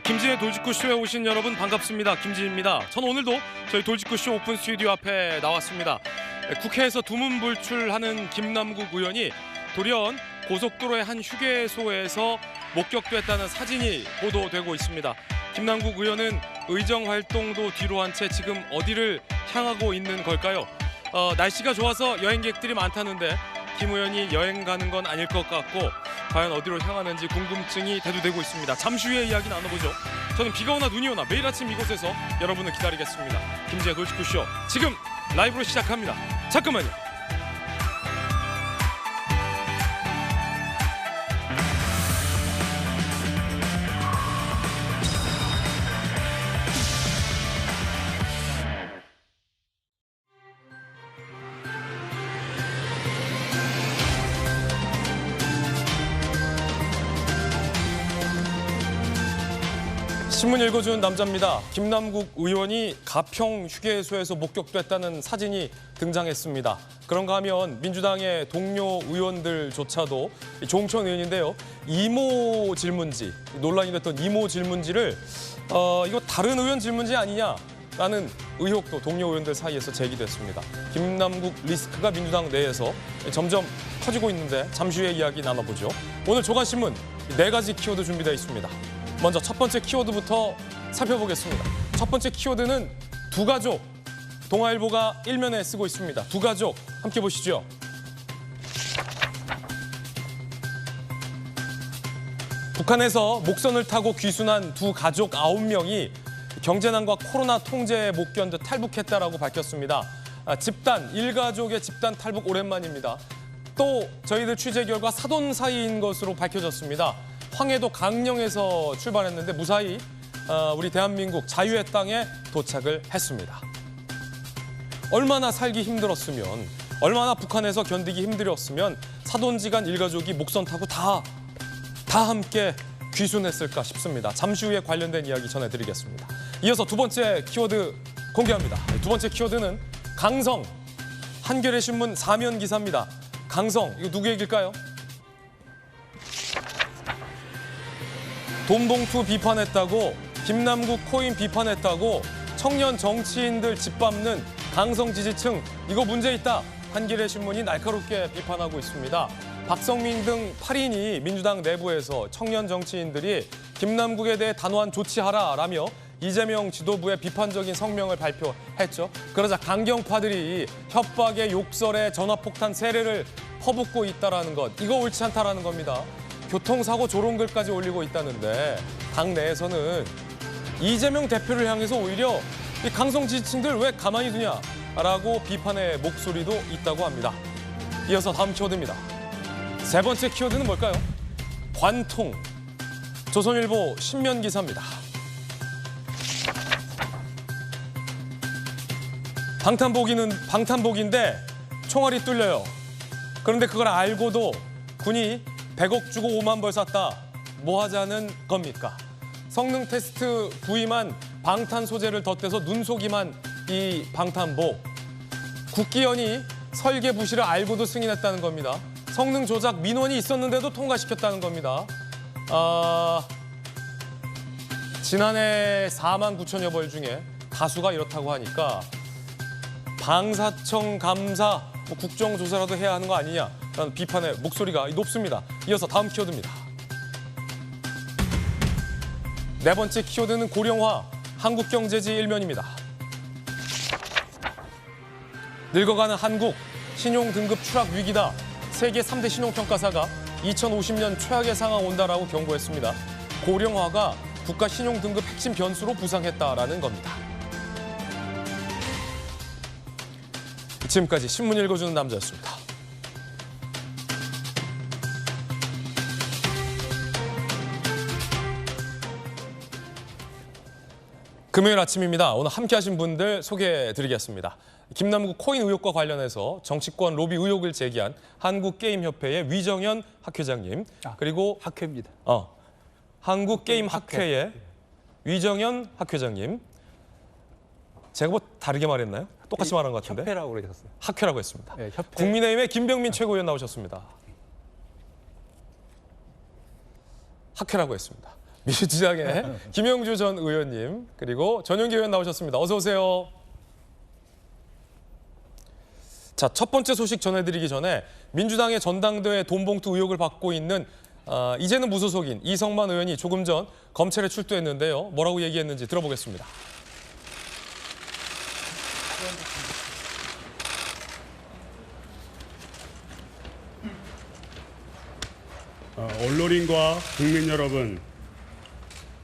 김진의 돌직구쇼에 오신 여러분 반갑습니다. 김진입니다. 전 오늘도 저희 돌직구쇼 오픈 스튜디오 앞에 나왔습니다. 국회에서 두문불출하는 김남국 의원이 돌연 고속도로의 한 휴게소에서 목격됐다는 사진이 보도되고 있습니다. 김남국 의원은 의정활동도 뒤로 한 채 지금 어디를 향하고 있는 걸까요? 날씨가 좋아서 여행객들이 많다는데 김 의원이 여행 가는 건 아닐 것 같고 과연 어디로 향하는지 궁금증이 대두되고 있습니다. 잠시 후에 이야기 나눠보죠. 저는 비가 오나 눈이 오나 매일 아침 이곳에서 여러분을 기다리겠습니다. 김지의 돌직구쇼 지금 라이브로 시작합니다. 잠깐만요. 신문 읽어주는 남자입니다. 김남국 의원이 가평 휴게소에서 목격됐다는 사진이 등장했습니다. 그런가 하면 민주당의 동료 의원들조차도 조홍천 의원인데요. 이모 질문지, 논란이 됐던 이모 질문지를 이거 다른 의원 질문지 아니냐라는 의혹도 동료 의원들 사이에서 제기됐습니다. 김남국 리스크가 민주당 내에서 점점 커지고 있는데 잠시 후에 이야기 나눠보죠. 오늘 조간신문 4가지 키워드 준비되어 있습니다. 먼저 첫 번째 키워드부터 살펴보겠습니다. 첫 번째 키워드는 두 가족. 동아일보가 일면에 쓰고 있습니다. 두 가족 함께 보시죠. 북한에서 목선을 타고 귀순한 두 가족 9명이 경제난과 코로나 통제에 못 견뎌 탈북했다라고 밝혔습니다. 일가족의 집단 탈북 오랜만입니다. 또 저희들 취재 결과 사돈 사이인 것으로 밝혀졌습니다. 황해도 강령에서 출발했는데 무사히 우리 대한민국 자유의 땅에 도착을 했습니다. 얼마나 살기 힘들었으면, 얼마나 북한에서 견디기 힘들었으면 사돈지간 일가족이 목선 타고 다 함께 귀순했을까 싶습니다. 잠시 후에 관련된 이야기 전해드리겠습니다. 이어서 두 번째 키워드 공개합니다. 두 번째 키워드는 강성, 한겨레 신문 4면 기사입니다. 강성, 이거 누구 얘기일까요? 돈봉투 비판했다고, 김남국 코인 비판했다고 청년 정치인들 짓밟는 강성 지지층, 이거 문제 있다. 한겨레 신문이 날카롭게 비판하고 있습니다. 박성민 등 8인이 민주당 내부에서 청년 정치인들이 김남국에 대해 단호한 조치하라라며 이재명 지도부의 비판적인 성명을 발표했죠. 그러자 강경파들이 협박에 욕설에 전화폭탄 세례를 퍼붓고 있다는 것, 이거 옳지 않다라는 겁니다. 교통사고 조롱글까지 올리고 있다는데 당 내에서는 이재명 대표를 향해서 오히려 이 강성 지지층들 왜 가만히 두냐라고 비판의 목소리도 있다고 합니다. 이어서 다음 키워드입니다. 세 번째 키워드는 뭘까요? 관통. 조선일보 신면 기사입니다. 방탄복인데 총알이 뚫려요. 그런데 그걸 알고도 군이 100억 주고 5만 벌 샀다. 뭐 하자는 겁니까? 성능 테스트 부위만 방탄 소재를 덧대서 눈속이만 이 방탄복. 국기연이 설계 부실을 알고도 승인했다는 겁니다. 성능 조작 민원이 있었는데도 통과시켰다는 겁니다. 지난해 4만 9천여 벌 중에 다수가 이렇다고 하니까 방사청 감사, 국정조사라도 해야 하는 거 아니냐라는 비판의 목소리가 높습니다. 이어서 다음 키워드입니다. 네 번째 키워드는 고령화, 한국경제지 일면입니다. 늙어가는 한국, 신용등급 추락 위기다. 세계 3대 신용평가사가 2050년 최악의 상황 온다라고 경고했습니다. 고령화가 국가 신용등급 핵심 변수로 부상했다라는 겁니다. 지금까지 신문 읽어주는 남자였습니다. 금요일 아침입니다. 오늘 함께하신 분들 소개해드리겠습니다. 김남국 코인 의혹과 관련해서 정치권 로비 의혹을 제기한 한국게임협회의 위정현 학회장님, 그리고 학회입니다. 한국게임학회의 위정현 학회장님. 제가 뭐 다르게 말했나요? 똑같이 말한 것 같은데. 협회라고 그러셨어요. 학회라고 했습니다. 네, 협회. 국민의힘의 김병민 최고위원 나오셨습니다. 학회라고 했습니다. 민주당의 김영주 전 의원님 그리고 전용기 의원 나오셨습니다. 어서 오세요. 자, 첫 번째 소식 전해드리기 전에 민주당의 전당대회 돈봉투 의혹을 받고 있는 이제는 무소속인 이성만 의원이 조금 전 검찰에 출두했는데요. 뭐라고 얘기했는지 들어보겠습니다. 언론인과 국민 여러분,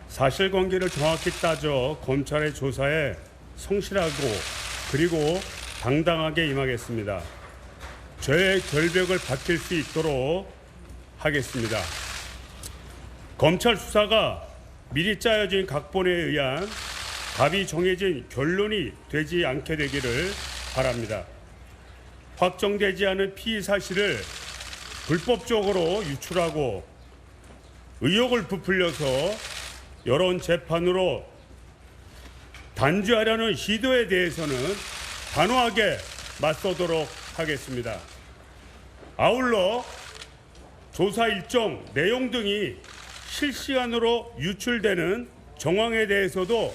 사실관계를 정확히 따져 검찰의 조사에 성실하고 그리고 당당하게 임하겠습니다. 죄의 결백을 밝힐 수 있도록 하겠습니다. 검찰 수사가 미리 짜여진 각본에 의한 답이 정해진 결론이 되지 않게 되기를 바랍니다. 확정되지 않은 피의 사실을 불법적으로 유출하고 의혹을 부풀려서 여론 재판으로 단죄하려는 시도에 대해서는 단호하게 맞서도록 하겠습니다. 아울러 조사 일정, 내용 등이 실시간으로 유출되는 정황에 대해서도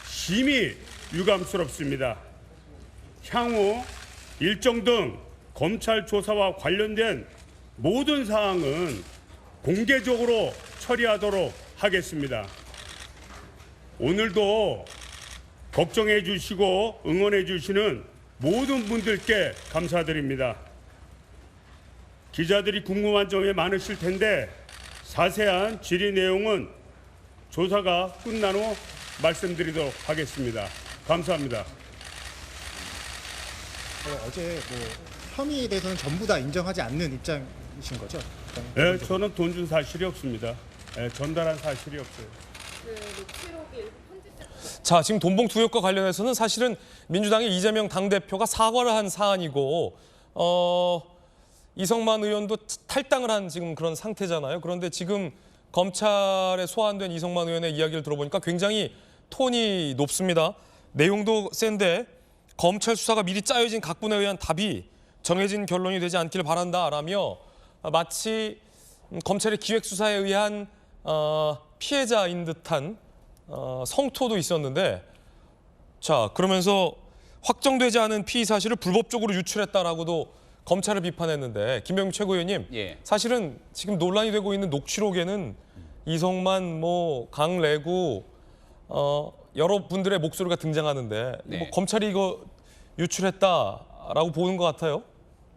심히 유감스럽습니다. 향후 일정 등 검찰 조사와 관련된 모든 사항은 공개적으로 처리하도록 하겠습니다. 오늘도 걱정해 주시고 응원해 주시는 모든 분들께 감사드립니다. 기자들이 궁금한 점이 많으실 텐데 자세한 질의 내용은 조사가 끝난 후 말씀드리도록 하겠습니다. 감사합니다. 어제 혐의에 대해서는 전부 다 인정하지 않는 입장이신 거죠? 네, 저는 돈 준 사실이 없습니다. 네, 전달한 사실이 없어요. 자, 지금 돈봉투 의혹과 관련해서는 사실은 민주당의 이재명 당대표가 사과를 한 사안이고 이성만 의원도 탈당을 한 지금 그런 상태잖아요. 그런데 지금 검찰에 소환된 이성만 의원의 이야기를 들어보니까 굉장히 톤이 높습니다. 내용도 센데 검찰 수사가 미리 짜여진 각본에 의한 답이 정해진 결론이 되지 않기를 바란다라며 마치 검찰의 기획수사에 의한 피해자인 듯한 성토도 있었는데, 자, 그러면서 확정되지 않은 피의 사실을 불법적으로 유출했다라고도 검찰을 비판했는데, 김병민 최고위원님, 사실은 지금 논란이 되고 있는 녹취록에는 이성만, 강래구 여러 분들의 목소리가 등장하는데 검찰이 이거 유출했다라고 보는 것 같아요.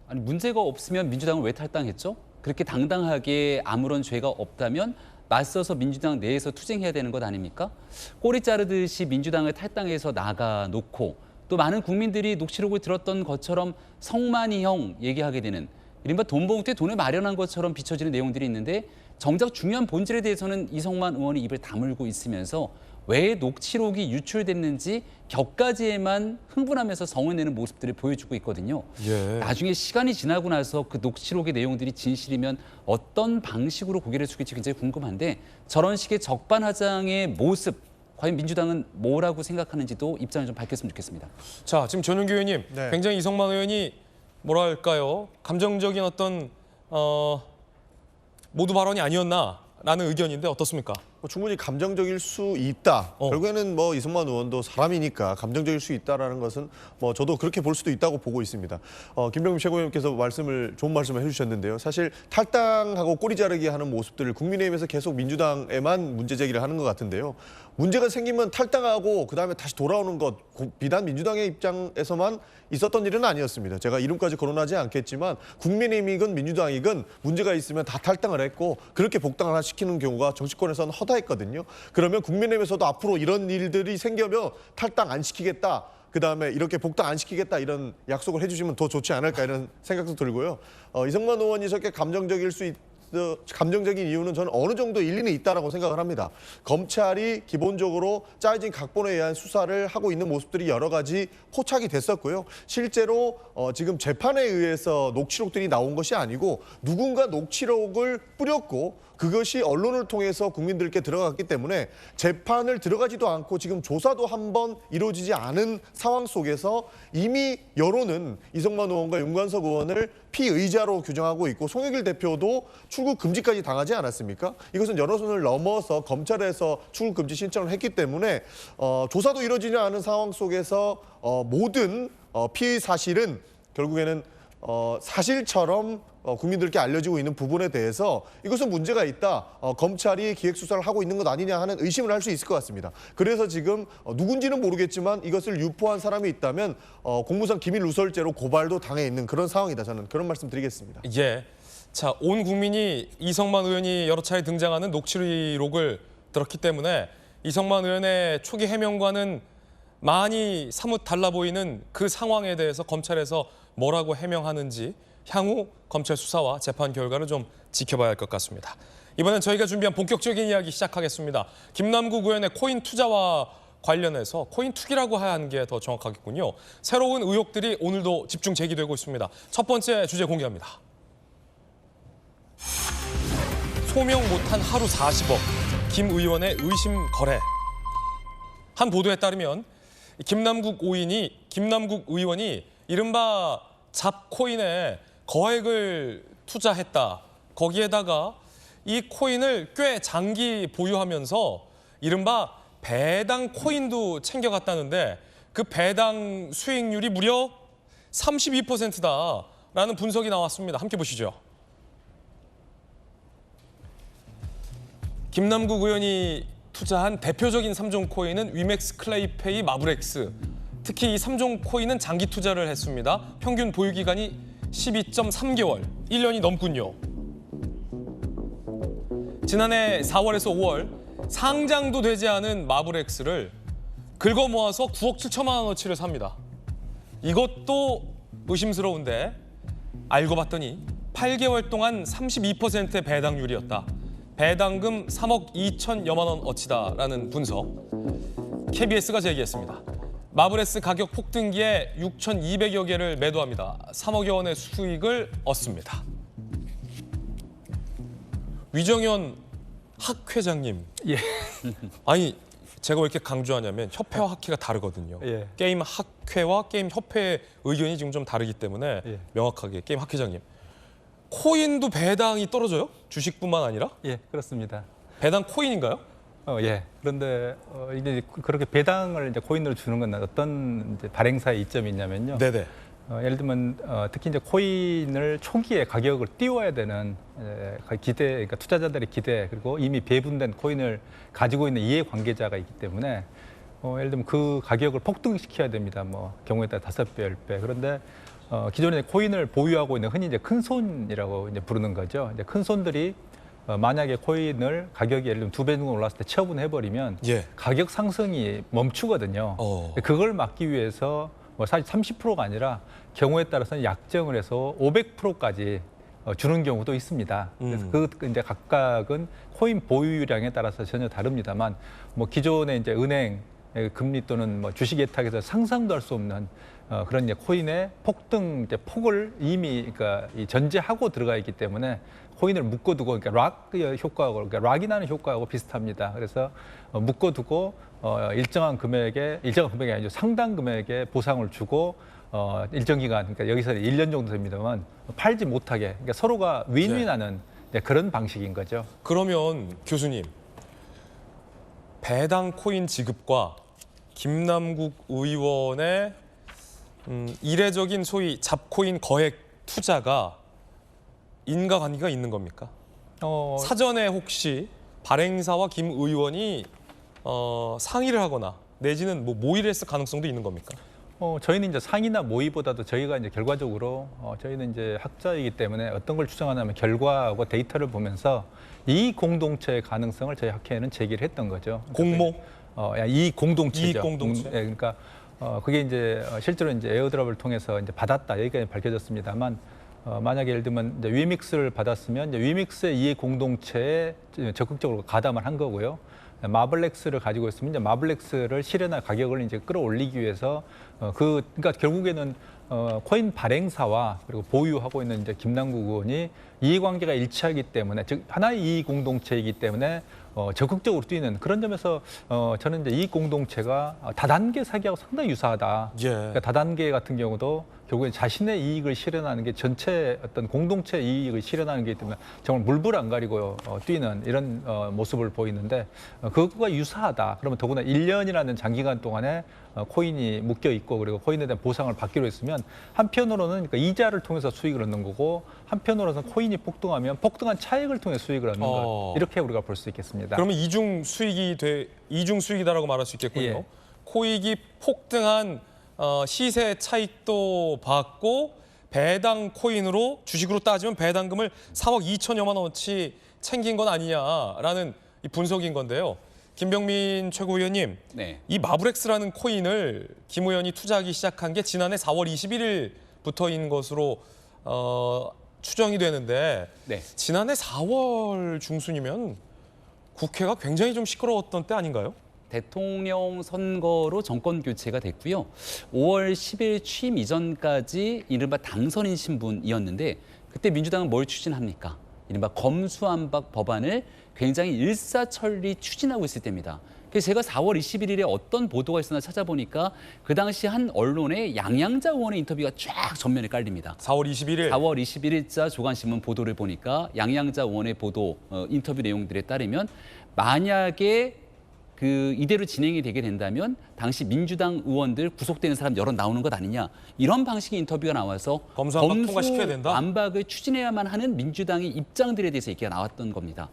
아니, 문제가 없으면 민주당은 왜 탈당했죠? 그렇게 당당하게 아무런 죄가 없다면 맞서서 민주당 내에서 투쟁해야 되는 것 아닙니까? 꼬리 자르듯이 민주당을 탈당해서 나가놓고 또 많은 국민들이 녹취록을 들었던 것처럼 성만이 형 얘기하게 되는 이른바 돈봉투에 돈을 마련한 것처럼 비춰지는 내용들이 있는데 정작 중요한 본질에 대해서는 이성만 의원이 입을 다물고 있으면서 왜 녹취록이 유출됐는지 격가지에만 흥분하면서 성을 내는 모습들을 보여주고 있거든요. 나중에 시간이 지나고 나서 그 녹취록의 내용들이 진실이면 어떤 방식으로 고개를 숙일지 굉장히 궁금한데 저런 식의 적반하장의 모습 과연 민주당은 뭐라고 생각하는지도 입장을 좀 밝혔으면 좋겠습니다. 자, 지금 전용기 의원님, 굉장히 이성만 의원이 뭐랄까요? 감정적인 어떤 모두 발언이 아니었나라는 의견인데 어떻습니까? 충분히 감정적일 수 있다. 결국에는 이성만 의원도 사람이니까 감정적일 수 있다라는 것은 저도 그렇게 볼 수도 있다고 보고 있습니다. 김병민 최고위원께서 좋은 말씀을 해주셨는데요. 사실 탈당하고 꼬리 자르기 하는 모습들을 국민의힘에서 계속 민주당에만 문제 제기를 하는 것 같은데요. 문제가 생기면 탈당하고 그다음에 다시 돌아오는 것 비단 민주당의 입장에서만 있었던 일은 아니었습니다. 제가 이름까지 거론하지 않겠지만 국민의힘이건 민주당이건 문제가 있으면 다 탈당을 했고 그렇게 복당을 시키는 경우가 정치권에서는 허다했거든요. 그러면 국민의힘에서도 앞으로 이런 일들이 생기면 탈당 안 시키겠다. 그다음에 이렇게 복당 안 시키겠다 이런 약속을 해주시면 더 좋지 않을까 이런 생각도 들고요. 이성만 의원이 저렇게 감정적인 이유는 저는 어느 정도 일리는 있다라고 생각을 합니다. 검찰이 기본적으로 짜여진 각본에 의한 수사를 하고 있는 모습들이 여러 가지 포착이 됐었고요. 실제로 지금 재판에 의해서 녹취록들이 나온 것이 아니고 누군가 녹취록을 뿌렸고 그것이 언론을 통해서 국민들께 들어갔기 때문에 재판을 들어가지도 않고 지금 조사도 한번 이루어지지 않은 상황 속에서 이미 여론은 이성만 의원과 윤관석 의원을 피의자로 규정하고 있고 송영길 대표도 출국 금지까지 당하지 않았습니까? 이것은 여론을 넘어서 검찰에서 출국 금지 신청을 했기 때문에 조사도 이루어지지 않은 상황 속에서 모든 피의 사실은 결국에는 사실처럼 국민들께 알려지고 있는 부분에 대해서 이것은 문제가 있다. 검찰이 기획수사를 하고 있는 것 아니냐 하는 의심을 할 수 있을 것 같습니다. 그래서 지금 누군지는 모르겠지만 이것을 유포한 사람이 있다면 공무상 기밀 누설죄로 고발도 당해 있는 그런 상황이다. 저는 그런 말씀 드리겠습니다. 예. 자, 온 국민이 이성만 의원이 여러 차례 등장하는 녹취록을 들었기 때문에 이성만 의원의 초기 해명과는 많이 사뭇 달라 보이는 그 상황에 대해서 검찰에서 뭐라고 해명하는지 향후 검찰 수사와 재판 결과를 좀 지켜봐야 할 것 같습니다. 이번엔 저희가 준비한 본격적인 이야기 시작하겠습니다. 김남국 의원의 코인 투자와 관련해서 코인 투기라고 해야 하는 게 더 정확하겠군요. 새로운 의혹들이 오늘도 집중 제기되고 있습니다. 첫 번째 주제 공개합니다. 소명 못한 하루 40억, 김 의원의 의심 거래. 한 보도에 따르면 김남국 의원이 이른바 잡코인에 거액을 투자했다. 거기에다가 이 코인을 꽤 장기 보유하면서 이른바 배당 코인도 챙겨갔다는데 그 배당 수익률이 무려 32%다라는 분석이 나왔습니다. 함께 보시죠. 김남국 의원이 투자한 대표적인 3종 코인은 위맥스, 클레이페이, 마블엑스. 특히 이 3종 코인은 장기 투자를 했습니다. 평균 보유 기간이 12.3개월, 1년이 넘군요. 지난해 4월에서 5월 상장도 되지 않은 마블엑스를 긁어 모아서 9억 7천만 원어치를 삽니다. 이것도 의심스러운데 알고 봤더니 8개월 동안 32%의 배당률이었다. 배당금 3억 2천여만 원어치다라는 분석. KBS가 제기했습니다. 마블엑스 가격 폭등기에 6,200여 개를 매도합니다. 3억여 원의 수익을 얻습니다. 위정현 학 회장님. 예. 아니 제가 왜 이렇게 강조하냐면 협회와 학회가 다르거든요. 예. 게임 학회와 게임 협회의 의견이 지금 좀 다르기 때문에 예. 명확하게 게임 학 회장님. 코인도 배당이 떨어져요? 주식뿐만 아니라? 예, 그렇습니다. 배당 코인인가요? 예. 그런데 이제 그렇게 배당을 이제 코인으로 주는 건 어떤 이제 발행사의 이점이 있냐면요. 네네. 예를 들면 특히 이제 코인을 초기에 가격을 띄워야 되는 기대, 그러니까 투자자들의 기대 그리고 이미 배분된 코인을 가지고 있는 이해관계자가 있기 때문에 예를 들면 그 가격을 폭등시켜야 됩니다. 뭐 경우에 따라 5배, 10배. 그런데 기존에 코인을 보유하고 있는 흔히 이제 큰 손이라고 이제 부르는 거죠. 이제 큰 손들이 만약에 코인을 가격이 예를 들면 2배 정도 올랐을 때 처분해버리면 예. 가격 상승이 멈추거든요. 그걸 막기 위해서 뭐 사실 30%가 아니라 경우에 따라서는 약정을 해서 500%까지 주는 경우도 있습니다. 그래서 그 이제 각각은 코인 보유량에 따라서 전혀 다릅니다만 뭐 기존의 이제 은행 금리 또는 뭐 주식 예탁에서 상상도 할 수 없는 그런 이제 코인의 폭등 이제 폭을 이미 그러니까 전제하고 들어가 있기 때문에 코인을 묶어두고 그러니까 락 효과하고 그러니까 락이 나는 효과하고 비슷합니다. 그래서 묶어두고 일정한 금액이 아니죠. 상당 금액의 보상을 주고 일정 기간 그러니까 여기서 1년 정도 됩니다만 팔지 못하게 그러니까 서로가 윈윈하는 그런 방식인 거죠. 그러면 교수님 배당 코인 지급과 김남국 의원의 이례적인 소위 잡코인 거액 투자가 인과관계가 있는 겁니까? 사전에 혹시 발행사와 김 의원이 상의를 하거나 내지는 뭐 모의를 했을 가능성도 있는 겁니까? 저희는 이제 상의나 모의보다도 저희가 이제 결과적으로 저희는 이제 학자이기 때문에 어떤 걸 추정하냐면 결과하고 데이터를 보면서 이 공동체의 가능성을 저희 학회에는 제기를 했던 거죠. 공모? 이 공동체죠. 이 공동체. 그러니까 그게 이제 실제로 이제 에어드랍을 통해서 이제 받았다 여기까지 밝혀졌습니다만 만약에 예를 들면 이제 위믹스를 받았으면 이제 위믹스의 이해 공동체에 적극적으로 가담을 한 거고요. 마블렉스를 가지고 있으면 이제 마블렉스를 실현할 가격을 이제 끌어올리기 위해서 그러니까 결국에는 코인 발행사와 그리고 보유하고 있는 이제 김남국 의원이 이해관계가 일치하기 때문에 즉 하나의 이익 공동체이기 때문에 적극적으로 뛰는 그런 점에서 저는 이제 이익 공동체가 다단계 사기하고 상당히 유사하다. 예. 그러니까 다단계 같은 경우도 결국에 자신의 이익을 실현하는 게 전체 어떤 공동체 이익을 실현하는 게 때문에 정말 물불 안 가리고 뛰는 이런 모습을 보이는데 그것과 유사하다. 그러면 더구나 1년이라는 장기간 동안에 코인이 묶여 있고 그리고 코인에 대한 보상을 받기로 했으면 한편으로는 그러니까 이자를 통해서 수익을 얻는 거고 한편으로는 코인이 폭등하면 폭등한 차익을 통해 수익을 얻는 것 이렇게 우리가 볼 수 있겠습니다. 그러면 이중 수익이다라고 말할 수 있겠군요. 예. 코익이 폭등한 시세 차익도 받고 배당 코인으로 주식으로 따지면 배당금을 4억 2천여만 원어치 챙긴 건 아니냐라는 이 분석인 건데요. 김병민 최고위원님, 네. 이 마블엑스라는 코인을 김 의원이 투자하기 시작한 게 지난해 4월 21일부터인 것으로 추정이 되는데 네. 지난해 4월 중순이면 국회가 굉장히 좀 시끄러웠던 때 아닌가요? 대통령 선거로 정권 교체가 됐고요. 5월 10일 취임 이전까지 이른바 당선인 신분이었는데 그때 민주당은 뭘 추진합니까? 이른바 검수완박 법안을 굉장히 일사천리 추진하고 있을 때입니다. 그래서 제가 4월 21일에 어떤 보도가 있었나 찾아보니까 그 당시 한 언론의 양양자 의원의 인터뷰가 쫙 전면에 깔립니다. 4월 21일. 4월 21일자 조간신문 보도를 보니까 양양자 의원의 보도 인터뷰 내용들에 따르면 만약에 이대로 진행이 되게 된다면 당시 민주당 의원들 구속되는 사람 여러 나오는 것 아니냐 이런 방식의 인터뷰가 나와서 검수완박 통과시켜야 된다? 완박을 추진해야만 하는 민주당의 입장들에 대해서 얘기가 나왔던 겁니다.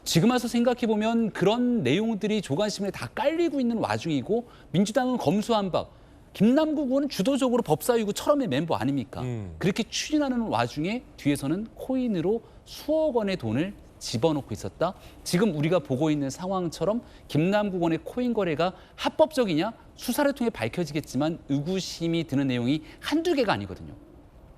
지금 와서 생각해 보면 그런 내용들이 조간신문에 다 깔리고 있는 와중이고 민주당은 검수완박 김남국 의원은 주도적으로 법사위고 철험의 멤버 아닙니까? 그렇게 추진하는 와중에 뒤에서는 코인으로 수억 원의 돈을 집어넣고 있었다. 지금 우리가 보고 있는 상황처럼 김남국 의원의 코인 거래가 합법적이냐? 수사를 통해 밝혀지겠지만 의구심이 드는 내용이 한두 개가 아니거든요.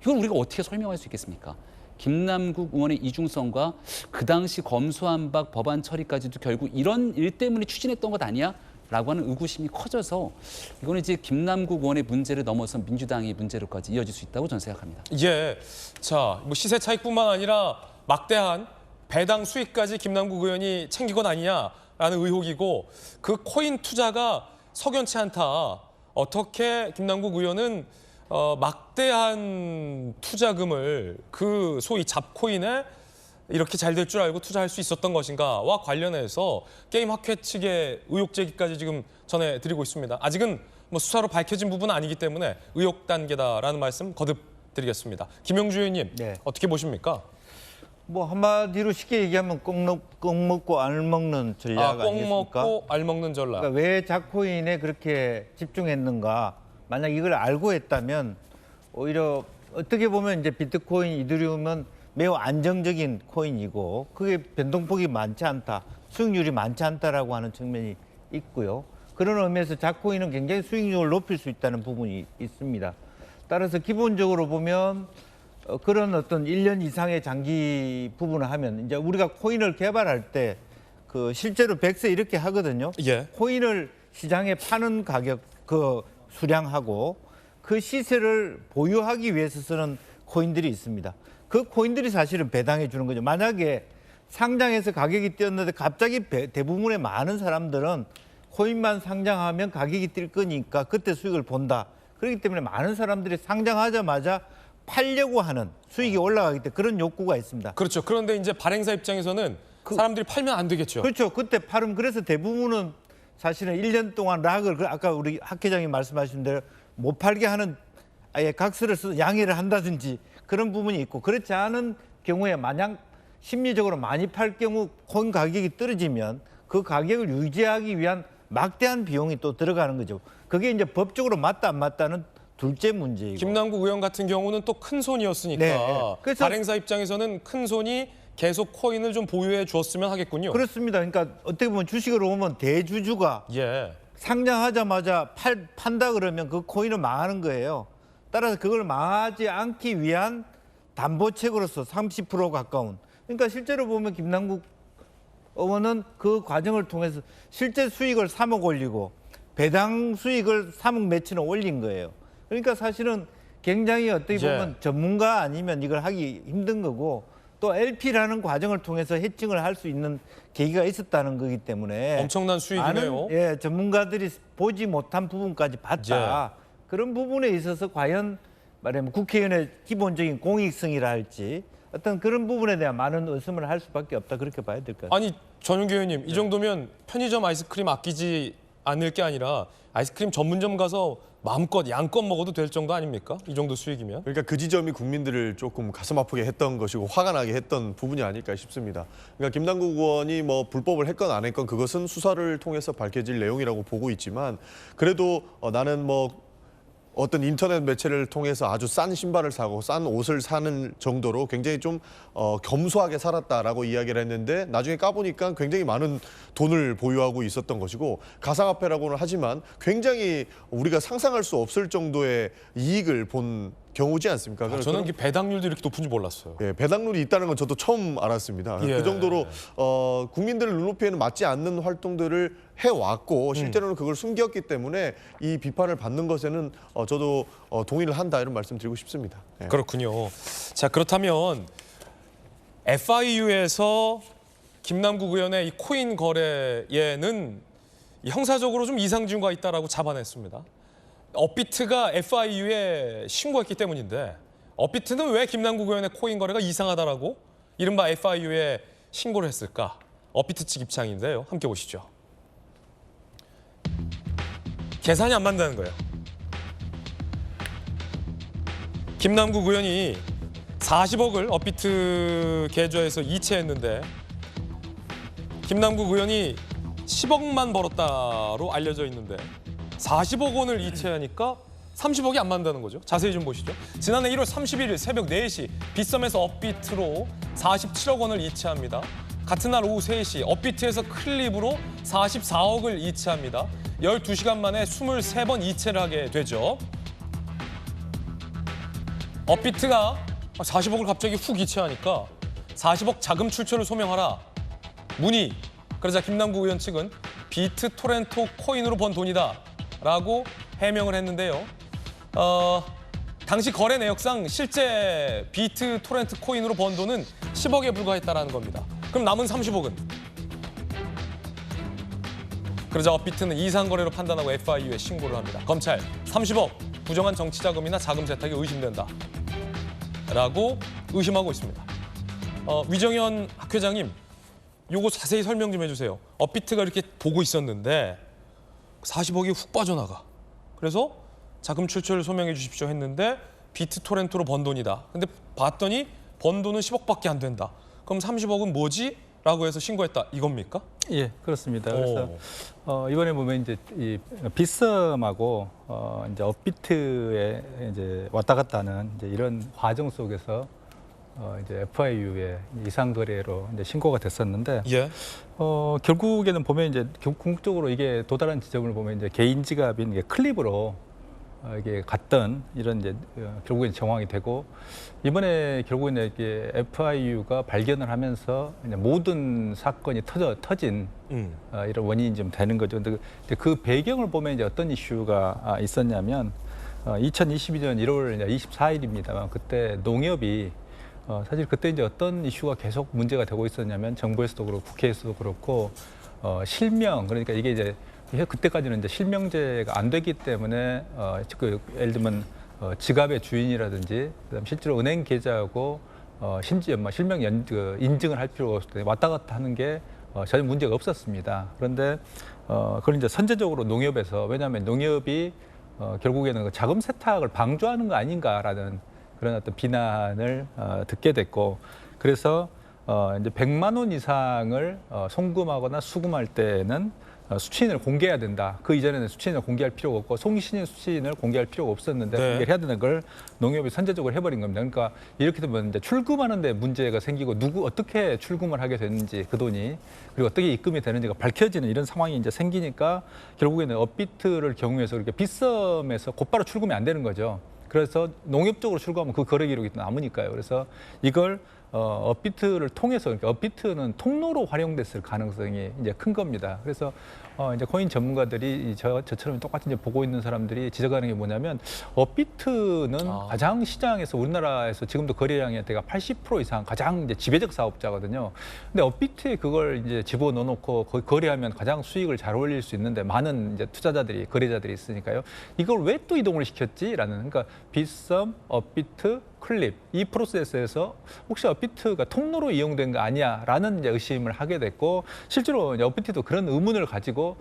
이걸 우리가 어떻게 설명할 수 있겠습니까? 김남국 의원의 이중성과 그 당시 검수완박 법안 처리까지도 결국 이런 일 때문에 추진했던 것 아니야? 라고 하는 의구심이 커져서 이거는 이제 김남국 의원의 문제를 넘어서 민주당의 문제로까지 이어질 수 있다고 저는 생각합니다. 예. 자, 뭐 시세 차익뿐만 아니라 막대한 배당 수익까지 김남국 의원이 챙긴 건 아니냐라는 의혹이고 그 코인 투자가 석연치 않다. 어떻게 김남국 의원은 막대한 투자금을 그 소위 잡코인에 이렇게 잘 될 줄 알고 투자할 수 있었던 것인가와 관련해서 게임 학회 측의 의혹 제기까지 지금 전해드리고 있습니다. 아직은 뭐 수사로 밝혀진 부분은 아니기 때문에 의혹 단계다라는 말씀 거듭 드리겠습니다. 김영주 의원님, 네. 어떻게 보십니까? 뭐 한마디로 쉽게 얘기하면 꼭 먹고 알 먹는 전략 꼭 아니겠습니까? 먹고 알 먹는 전략. 그러니까 왜 작코인에 그렇게 집중했는가? 만약 이걸 알고 했다면 오히려 어떻게 보면 이제 비트코인, 이더리움은 매우 안정적인 코인이고 그게 변동폭이 많지 않다, 수익률이 많지 않다라고 하는 측면이 있고요. 그런 의미에서 작코인은 굉장히 수익률을 높일 수 있다는 부분이 있습니다. 따라서 기본적으로 보면 그런 어떤 1년 이상의 장기 부분을 하면 이제 우리가 코인을 개발할 때 그 실제로 100세 이렇게 하거든요. 예. 코인을 시장에 파는 가격 그 수량하고 그 시세를 보유하기 위해서 쓰는 코인들이 있습니다. 그 코인들이 사실은 배당해 주는 거죠. 만약에 상장해서 가격이 뛰었는데 갑자기 대부분의 많은 사람들은 코인만 상장하면 가격이 뛸 거니까 그때 수익을 본다. 그렇기 때문에 많은 사람들이 상장하자마자 팔려고 하는 수익이 올라가기 때문에 그런 욕구가 있습니다. 그렇죠. 그런데 이제 발행사 입장에서는 사람들이 팔면 안 되겠죠. 그렇죠. 그때 팔으면 그래서 대부분은 사실은 1년 동안 락을 아까 우리 학 회장님 말씀하신 대로 못 팔게 하는 아예 각서를 써서 양해를 한다든지 그런 부분이 있고 그렇지 않은 경우에 만약 심리적으로 많이 팔 경우 코인 가격이 떨어지면 그 가격을 유지하기 위한 막대한 비용이 또 들어가는 거죠. 그게 이제 법적으로 맞다 안 맞다는 둘째 문제이고. 김남국 의원 같은 경우는 또 큰 손이었으니까 네. 그래서 발행사 입장에서는 큰 손이 계속 코인을 좀 보유해 주었으면 하겠군요. 그렇습니다. 그러니까 어떻게 보면 주식으로 보면 대주주가 예. 상장하자마자 판다 그러면 그 코인은 망하는 거예요. 따라서 그걸 망하지 않기 위한 담보책으로서 30% 가까운. 그러니까 실제로 보면 김남국 의원은 그 과정을 통해서 실제 수익을 3억 올리고 배당 수익을 3억 몇천원 올린 거예요. 그러니까 사실은 굉장히 어떻게 보면 전문가 아니면 이걸 하기 힘든 거고 또 LP라는 과정을 통해서 해칭을 할 수 있는 계기가 있었다는 거기 때문에 엄청난 수익이네요. 많은 전문가들이 보지 못한 부분까지 봤다. 그런 부분에 있어서 과연 말하면 국회의원의 기본적인 공익성이라 할지 어떤 그런 부분에 대한 많은 의심을 할 수밖에 없다 그렇게 봐야 될 것 같아요. 아니 전윤기 의원님 이 정도면 편의점 아이스크림 아끼지 않을 게 아니라 아이스크림 전문점 가서 마음껏 양껏 먹어도 될 정도 아닙니까? 이 정도 수익이면. 그러니까 그 지점이 국민들을 조금 가슴 아프게 했던 것이고 화가 나게 했던 부분이 아닐까 싶습니다. 그러니까 김남국 의원이 뭐 불법을 했건 안 했건 그것은 수사를 통해서 밝혀질 내용이라고 보고 있지만 그래도 나는 뭐 어떤 인터넷 매체를 통해서 아주 싼 신발을 사고 싼 옷을 사는 정도로 굉장히 좀 겸소하게 살았다라고 이야기를 했는데 나중에 까보니까 굉장히 많은 돈을 보유하고 있었던 것이고 가상화폐라고는 하지만 굉장히 우리가 상상할 수 없을 정도의 이익을 본 경우지 않습니까? 저는 이게 배당률도 이렇게 높은지 몰랐어요. 예, 배당률이 있다는 건 저도 처음 알았습니다. 예. 그 정도로 국민들의 눈높이에는 맞지 않는 활동들을 해왔고 실제로는 그걸 숨겼기 때문에 이 비판을 받는 것에는 저도 동의를 한다 이런 말씀 드리고 싶습니다. 예. 그렇군요. 자 그렇다면 FIU에서 김남국 의원의 이 코인 거래에는 형사적으로 좀 이상 징후가 있다라고 잡아냈습니다. 업비트가 FIU에 신고했기 때문인데 업비트는 왜 김남국 의원의 코인 거래가 이상하다라고 이른바 FIU에 신고를 했을까? 업비트 측 입장인데요. 함께 보시죠. 계산이 안 맞는다는 거예요. 김남국 의원이 40억을 업비트 계좌에서 이체했는데 김남국 의원이 10억만 벌었다로 알려져 있는데 40억 원을 이체하니까 30억이 안 맞는다는 거죠. 자세히 좀 보시죠. 지난해 1월 31일 새벽 4시 빗썸에서 업비트로 47억 원을 이체합니다. 같은 날 오후 3시 업비트에서 클립으로 44억을 이체합니다. 12시간 만에 23번 이체를 하게 되죠. 업비트가 40억을 갑자기 훅 이체하니까 40억 자금 출처를 소명하라. 문의. 그러자 김남국 의원 측은 비트 토렌토 코인으로 번 돈이다 라고 해명을 했는데요. 당시 거래 내역상 실제 비트 토렌트 코인으로 번 돈은 10억에 불과했다라는 겁니다. 그럼 남은 30억은? 그러자 업비트는 이상 거래로 판단하고 FIU에 신고를 합니다. 검찰 30억 부정한 정치자금이나 자금 세탁이 의심된다 라고 의심하고 있습니다. 위정현 학회장님, 요거 자세히 설명 좀 해주세요. 업비트가 이렇게 보고 있었는데 40억이 훅 빠져나가. 그래서 자금 출처를 소명해 주십시오 했는데 비트토렌토로 번 돈이다. 근데 봤더니 번 돈은 10억밖에 안 된다. 그럼 30억은 뭐지? 라고 해서 신고했다. 이겁니까? 예, 그렇습니다. 그래서 이번에 보면 이제 이 빗썸하고 이제 업비트에 이제 왔다 갔다 하는 이제 이런 과정 속에서 이제 FIU의 이상 거래로 이제 신고가 됐었는데 예. 결국에는 보면 이제 궁극적으로 이게 도달한 지점을 보면 이제 개인 지갑인 이게 클립으로 이게 갔던 이런 이제 결국엔 정황이 되고 이번에 결국에는 이게 FIU가 발견을 하면서 이제 모든 사건이 터진 이런 원인이 좀 되는 거죠. 근데 그 배경을 보면 이제 어떤 이슈가 있었냐면 2022년 1월 24일입니다만 그때 농협이 사실 그때 이제 어떤 이슈가 계속 문제가 되고 있었냐면 정부에서도 그렇고 국회에서도 그렇고 실명 그러니까 이게 이제 그때까지는 이제 실명제가 안 되기 때문에 예를 들면 지갑의 주인이라든지 그다음 실제로 은행 계좌하고 심지어 실명 인증을 할 필요가 없을 때 왔다 갔다 하는 게 전혀 문제가 없었습니다. 그런데 그걸 이제 선제적으로 농협에서 왜냐하면 농협이 결국에는 그 자금 세탁을 방조하는 거 아닌가라는 그런 어떤 비난을 듣게 됐고 그래서 이제 100만 원 이상을 송금하거나 수금할 때는 수취인을 공개해야 된다. 그 이전에는 수취인을 공개할 필요가 없고 송신인 수취인을 공개할 필요가 없었는데 네. 공개를 해야 되는 걸 농협이 선제적으로 해버린 겁니다. 그러니까 이렇게 되면 이제 출금하는데 문제가 생기고 어떻게 출금을 하게 됐는지 그 돈이 그리고 어떻게 입금이 되는지가 밝혀지는 이런 상황이 이제 생기니까 결국에는 업비트를 경우에서 이렇게 빗썸에서 곧바로 출금이 안 되는 거죠. 그래서 농협 쪽으로 출금하면 그 거래 기록이 남으니까요. 그래서 이걸 업비트를 통해서, 그러니까 업비트는 통로로 활용됐을 가능성이 이제 큰 겁니다. 그래서 이제 코인 전문가들이 저처럼 똑같이 이제 보고 있는 사람들이 지적하는 게 뭐냐면, 업비트는 가장 시장에서 우리나라에서 지금도 거래량의 대가 80% 이상 가장 이제 지배적 사업자거든요. 근데 업비트에 그걸 이제 집어넣어 놓고 거래하면 가장 수익을 잘 올릴 수 있는데, 많은 이제 투자자들이, 거래자들이 있으니까요. 이걸 왜 또 이동을 시켰지라는, 그러니까 빗썸, 업비트, 클립, 이 프로세스에서 혹시 업비트가 통로로 이용된 거 아니야라는 이제 의심을 하게 됐고, 실제로 이제 업비트도 그런 의문을 가지고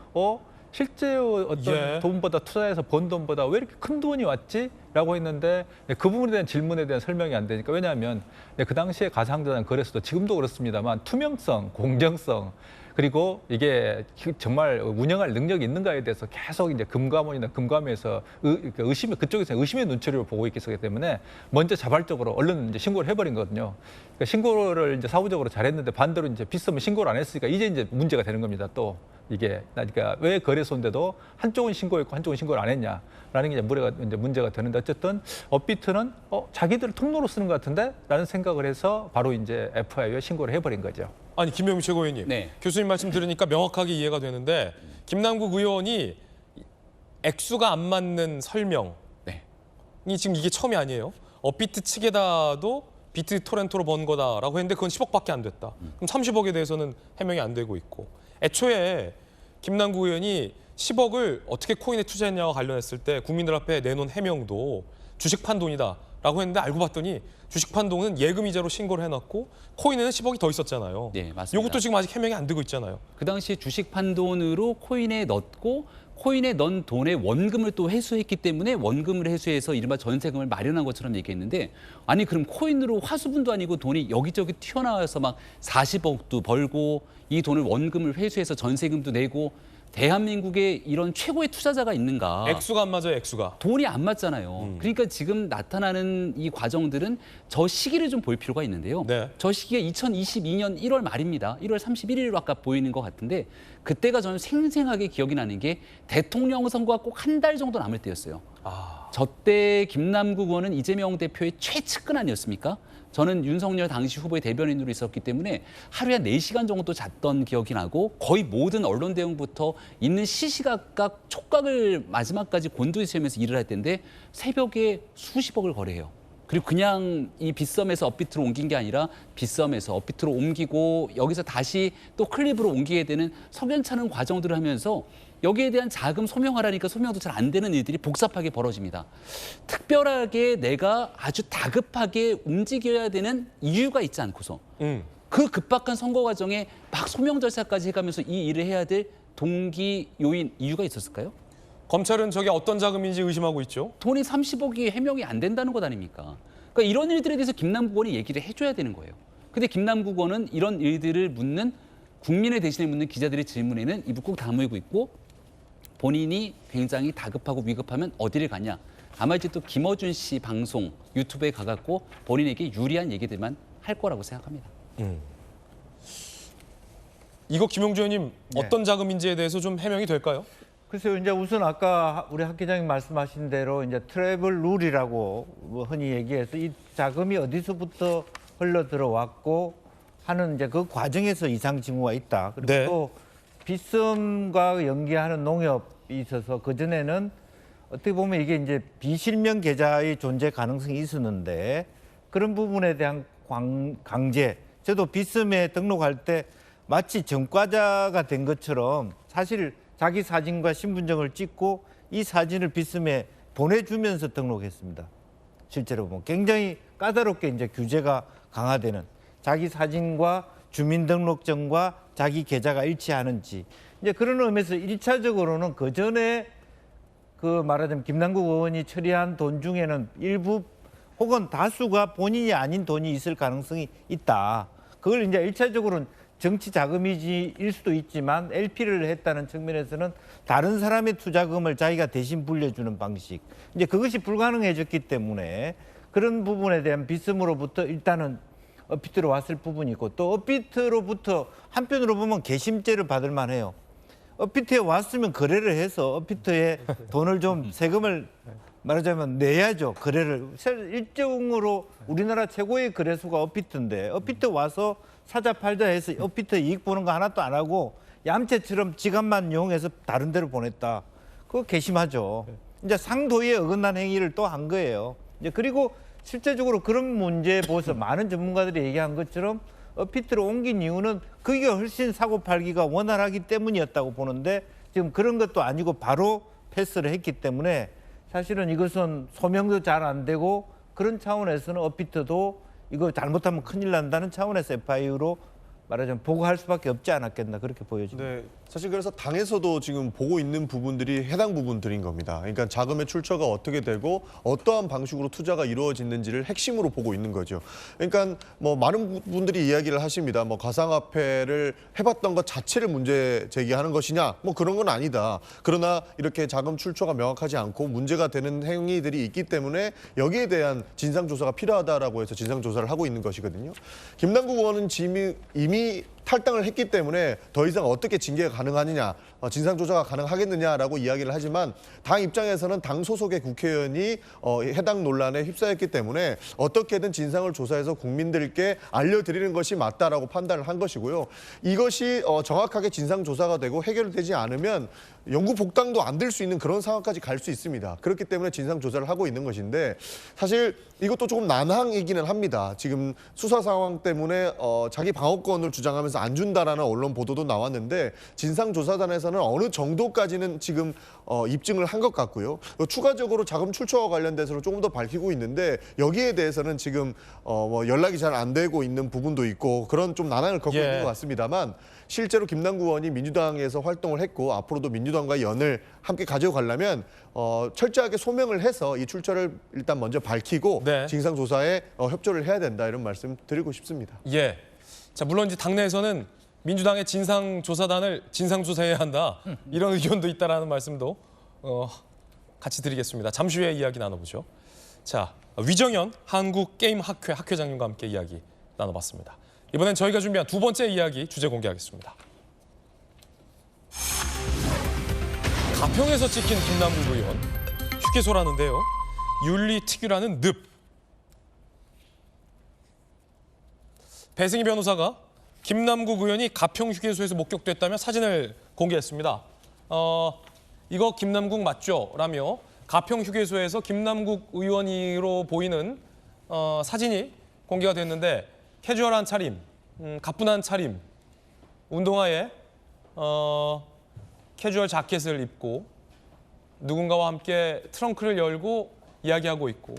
실제 어떤 예. 돈보다, 투자해서 번 돈보다 왜 이렇게 큰 돈이 왔지?라고 했는데, 그 부분에 대한 질문에 대한 설명이 안 되니까. 왜냐하면 그 당시에 가상자산 거래소도 지금도 그렇습니다만 투명성, 공정성, 그리고 이게 정말 운영할 능력이 있는가에 대해서 계속 이제 금감원이나 금감위에서 의심이, 그쪽에서 의심의 눈초리를 보고 있기 때문에 먼저 자발적으로 얼른 이제 신고를 해버린 거거든요. 그러니까 신고를 이제 사후적으로 잘했는데 반대로 이제 빗썸은 신고를 안 했으니까 이제 문제가 되는 겁니다. 또 이게, 그러니까 왜 거래소인데도 한쪽은 신고했고 한쪽은 신고를 안 했냐라는 게 이제 문제가 되는데, 어쨌든 업비트는 자기들 통로로 쓰는 것 같은데라는 생각을 해서 바로 이제 FIU에 신고를 해버린 거죠. 아니 김병민 최고위원님, 네. 교수님 말씀 들으니까 명확하게 이해가 되는데, 김남국 의원이 액수가 안 맞는 설명이 네. 지금 이게 처음이 아니에요. 업비트 측에다도 비트토렌토로 번 거다라고 했는데 그건 10억밖에 안 됐다. 그럼 30억에 대해서는 해명이 안 되고 있고, 애초에 김남국 의원이 10억을 어떻게 코인에 투자했냐와 관련했을 때 국민들 앞에 내놓은 해명도 주식 판 돈이다라고 했는데, 알고 봤더니 주식 판 돈은 예금 이자로 신고를 해놨고 코인에는 10억이 더 있었잖아요. 네, 맞습니다. 이것도 지금 아직 해명이 안 되고 있잖아요. 그 당시에 주식 판돈으로 코인에 넣고, 코인에 넣은 돈의 원금을 또 회수했기 때문에 원금을 회수해서 이른바 전세금을 마련한 것처럼 얘기했는데, 아니 그럼 코인으로 화수분도 아니고 돈이 여기저기 튀어나와서 막 40억도 벌고 이 돈을 원금을 회수해서 전세금도 내고, 대한민국에 이런 최고의 투자자가 있는가? 액수가 안 맞아요, 액수가. 돈이 안 맞잖아요. 그러니까 지금 나타나는 이 과정들은 저 시기를 좀 볼 필요가 있는데요. 네. 저 시기가 2022년 1월 말입니다. 1월 31일로 아까 보이는 것 같은데, 그때가 저는 생생하게 기억이 나는 게 대통령 선거가 꼭 한 달 정도 남을 때였어요. 저 때 김남국 의원은 이재명 대표의 최측근 아니었습니까? 저는 윤석열 당시 후보의 대변인으로 있었기 때문에 하루에 4시간 정도 잤던 기억이 나고, 거의 모든 언론 대응부터 있는 시시각각 촉각을 마지막까지 곤두세우면서 일을 할 텐데, 새벽에 수십억을 거래해요. 그리고 그냥 이 빗썸에서 업비트로 옮긴 게 아니라 빗썸에서 업비트로 옮기고 여기서 다시 또 클립으로 옮기게 되는 석연찮은 과정들을 하면서 여기에 대한 자금 소명하라니까 소명도 잘 안 되는 일들이 복잡하게 벌어집니다. 특별하게 내가 아주 다급하게 움직여야 되는 이유가 있지 않고서 그 급박한 선거 과정에 막 소명 절차까지 해가면서 이 일을 해야 될 동기, 요인, 이유가 있었을까요? 검찰은 저게 어떤 자금인지 의심하고 있죠. 돈이 30억이 해명이 안 된다는 것 아닙니까? 그러니까 이런 일들에 대해서 김남국 의원이 얘기를 해줘야 되는 거예요. 근데 김남국 의원은 이런 일들을 묻는, 국민을 대신해 묻는 기자들의 질문에는 입을 꾹 다물고 있고, 본인이 굉장히 다급하고 위급하면 어디를 가냐. 아마 이제 또 김어준 씨 방송 유튜브에 가갖고 본인에게 유리한 얘기들만 할 거라고 생각합니다. 이거 김용주 의원님 어떤 자금인지에 대해서 좀 해명이 될까요? 글쎄요, 이제 우선 아까 우리 학 기장님 말씀하신 대로 이제 트래블 룰이라고 뭐 흔히 얘기해서 이 자금이 어디서부터 흘러 들어왔고 하는 이제 그 과정에서 이상 징후가 있다. 그리고 네. 또 빗썸과 연계하는 농협이 있어서 그 전에는 어떻게 보면 이게 이제 비실명 계좌의 존재 가능성이 있었는데, 그런 부분에 대한 강제. 저도 빗썸에 등록할 때 마치 전과자가 된 것처럼 사실 자기 사진과 신분증을 찍고 이 사진을 빗썸에 보내주면서 등록했습니다. 실제로 보면 굉장히 까다롭게 이제 규제가 강화되는, 자기 사진과 주민등록증과 자기 계좌가 일치하는지, 이제 그런 의미에서 1차적으로는 그 전에 그 말하자면 김남국 의원이 처리한 돈 중에는 일부 혹은 다수가 본인이 아닌 돈이 있을 가능성이 있다. 그걸 이제 1차적으로는 정치 자금이일 수도 있지만 LP를 했다는 측면에서는 다른 사람의 투자금을 자기가 대신 불려주는 방식. 이제 그것이 불가능해졌기 때문에 그런 부분에 대한 빗썸으로부터 일단은 업비트로 왔을 부분이 있고, 또 업비트로부터 한편으로 보면 개심죄를 받을 만해요. 업비트에 왔으면 거래를 해서 업비트에 돈을 좀 세금을 말하자면 내야죠. 거래를. 일정으로 우리나라 최고의 거래소가 업비트인데 업비트 와서 사자 팔자 해서 업비트 이익 보는 거 하나도 안 하고 얌체처럼 지갑만 이용해서 다른 데로 보냈다. 그거 괘씸하죠. 이제 상도에 어긋난 행위를 또 한 거예요. 이제 그리고 실제적으로 그런 문제에 보고서 많은 전문가들이 얘기한 것처럼 업비트로 옮긴 이유는 그게 훨씬 사고 팔기가 원활하기 때문이었다고 보는데 지금 그런 것도 아니고 바로 패스를 했기 때문에 사실은 이것은 소명도 잘 안 되고 그런 차원에서는 업비트도 이거 잘못하면 큰일 난다는 차원에서 FIU로 말하자면 보고할 수밖에 없지 않았겠나 그렇게 보여집니다. 네, 사실 그래서 당에서도 지금 보고 있는 부분들이 해당 부분들인 겁니다. 그러니까 자금의 출처가 어떻게 되고 어떠한 방식으로 투자가 이루어지는지를 핵심으로 보고 있는 거죠. 그러니까 뭐 많은 분들이 이야기를 하십니다. 뭐 가상화폐를 해봤던 것 자체를 문제 제기하는 것이냐? 뭐 그런 건 아니다. 그러나 이렇게 자금 출처가 명확하지 않고 문제가 되는 행위들이 있기 때문에 여기에 대한 진상 조사가 필요하다라고 해서 진상 조사를 하고 있는 것이거든요. 김남국 의원은 이미 탈당을 했기 때문에 더 이상 어떻게 징계가 가능하느냐, 진상조사가 가능하겠느냐라고 이야기를 하지만 당 입장에서는 당 소속의 국회의원이 해당 논란에 휩싸였기 때문에 어떻게든 진상을 조사해서 국민들께 알려드리는 것이 맞다라고 판단을 한 것이고요. 이것이 정확하게 진상조사가 되고 해결되지 않으면 영구 복당도 안 될 수 있는 그런 상황까지 갈 수 있습니다. 그렇기 때문에 진상조사를 하고 있는 것인데 사실 이것도 조금 난항이기는 합니다. 지금 수사 상황 때문에 자기 방어권을 주장하면서 안 준다라는 언론 보도도 나왔는데 진상조사단에서는 어느 정도까지는 지금 입증을 한 것 같고요. 추가적으로 자금 출처와 관련돼서 조금 더 밝히고 있는데 여기에 대해서는 지금 뭐 연락이 잘 안 되고 있는 부분도 있고 그런 좀 난항을 겪고 있는 것 같습니다만 실제로 김남국 의원이 민주당에서 활동을 했고 앞으로도 민주당과 연을 함께 가져가려면 철저하게 소명을 해서 이 출처를 일단 먼저 밝히고 네. 진상조사에 협조를 해야 된다 이런 말씀 드리고 싶습니다. 예. 자, 물론 이제 당내에서는 민주당의 진상조사단을 진상조사해야 한다. 이런 의견도 있다라는 말씀도 같이 드리겠습니다. 잠시 후에 이야기 나눠보죠. 자, 위정현 한국게임학회 학회장님과 함께 이야기 나눠봤습니다. 이번엔 저희가 준비한 두 번째 이야기 주제 공개하겠습니다. 가평에서 찍힌 김남국 의원 휴게소라는데요. 윤리특유라는 늪. 배승희 변호사가 김남국 의원이 가평 휴게소에서 목격됐다며 사진을 공개했습니다. 이거 김남국 맞죠? 라며 가평 휴게소에서 김남국 의원으로 보이는 사진이 공개가 됐는데 캐주얼한 차림, 가뿐한 차림, 운동화에 캐주얼 자켓을 입고 누군가와 함께 트렁크를 열고 이야기하고 있고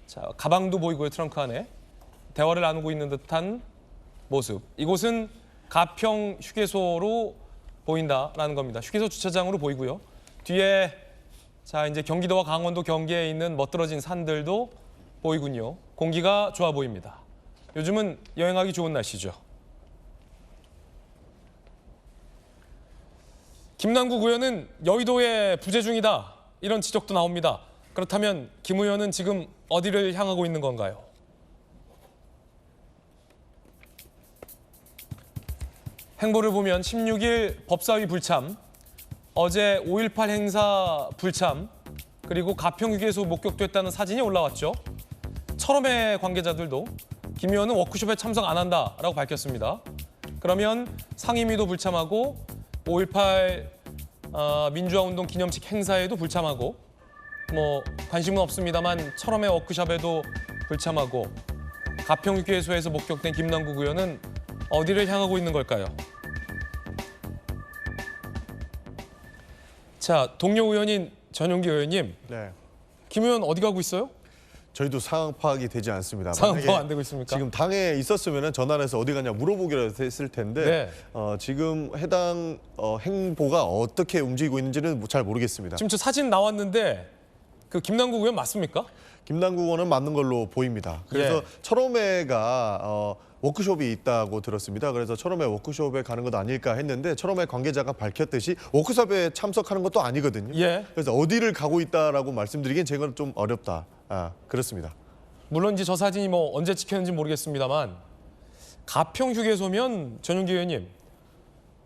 자, 가방도 보이고요. 트렁크 안에 대화를 나누고 있는 듯한 모습. 이곳은 가평 휴게소로 보인다라는 겁니다. 휴게소 주차장으로 보이고요. 뒤에 자 이제 경기도와 강원도 경계에 있는 멋들어진 산들도 보이군요. 공기가 좋아 보입니다. 요즘은 여행하기 좋은 날씨죠. 김남국 의원은 여의도에 부재 중이다. 이런 지적도 나옵니다. 그렇다면 김 의원은 지금 어디를 향하고 있는 건가요? 행보를 보면 16일 법사위 불참, 어제 5.18 행사 불참, 그리고 가평 휴게소 목격됐다는 사진이 올라왔죠. 철험회 관계자들도 김 의원은 워크숍에 참석 안 한다라고 밝혔습니다. 그러면 상임위도 불참하고 5.18 민주화운동 기념식 행사에도 불참하고 뭐 관심은 없습니다만 철험회 워크숍에도 불참하고 가평 휴게소에서 목격된 김남국 의원은 어디를 향하고 있는 걸까요? 자, 동료 의원인 전용기 의원님, 네. 김 의원 어디 가고 있어요? 저희도 상황 파악이 되지 않습니다. 상황 만약에 파악 안 되고 있습니까? 지금 당에 있었으면 전화해서 어디 가냐 물어보기로 했을 텐데 네. 지금 해당 행보가 어떻게 움직이고 있는지는 잘 모르겠습니다. 지금 저 사진 나왔는데 그 김남국 의원 맞습니까? 김남국 의원은 맞는 걸로 보입니다. 그래서 예. 철험회가 워크숍이 있다고 들었습니다. 그래서 철험회 워크숍에 가는 것 아닐까 했는데 철험회 관계자가 밝혔듯이 워크숍에 참석하는 것도 아니거든요. 예. 그래서 어디를 가고 있다라고 말씀드리기엔 제가 좀 어렵다. 그렇습니다. 물론 이제 저 사진이 뭐 언제 찍혔는지 모르겠습니다만 가평 휴게소면 전용기 의원님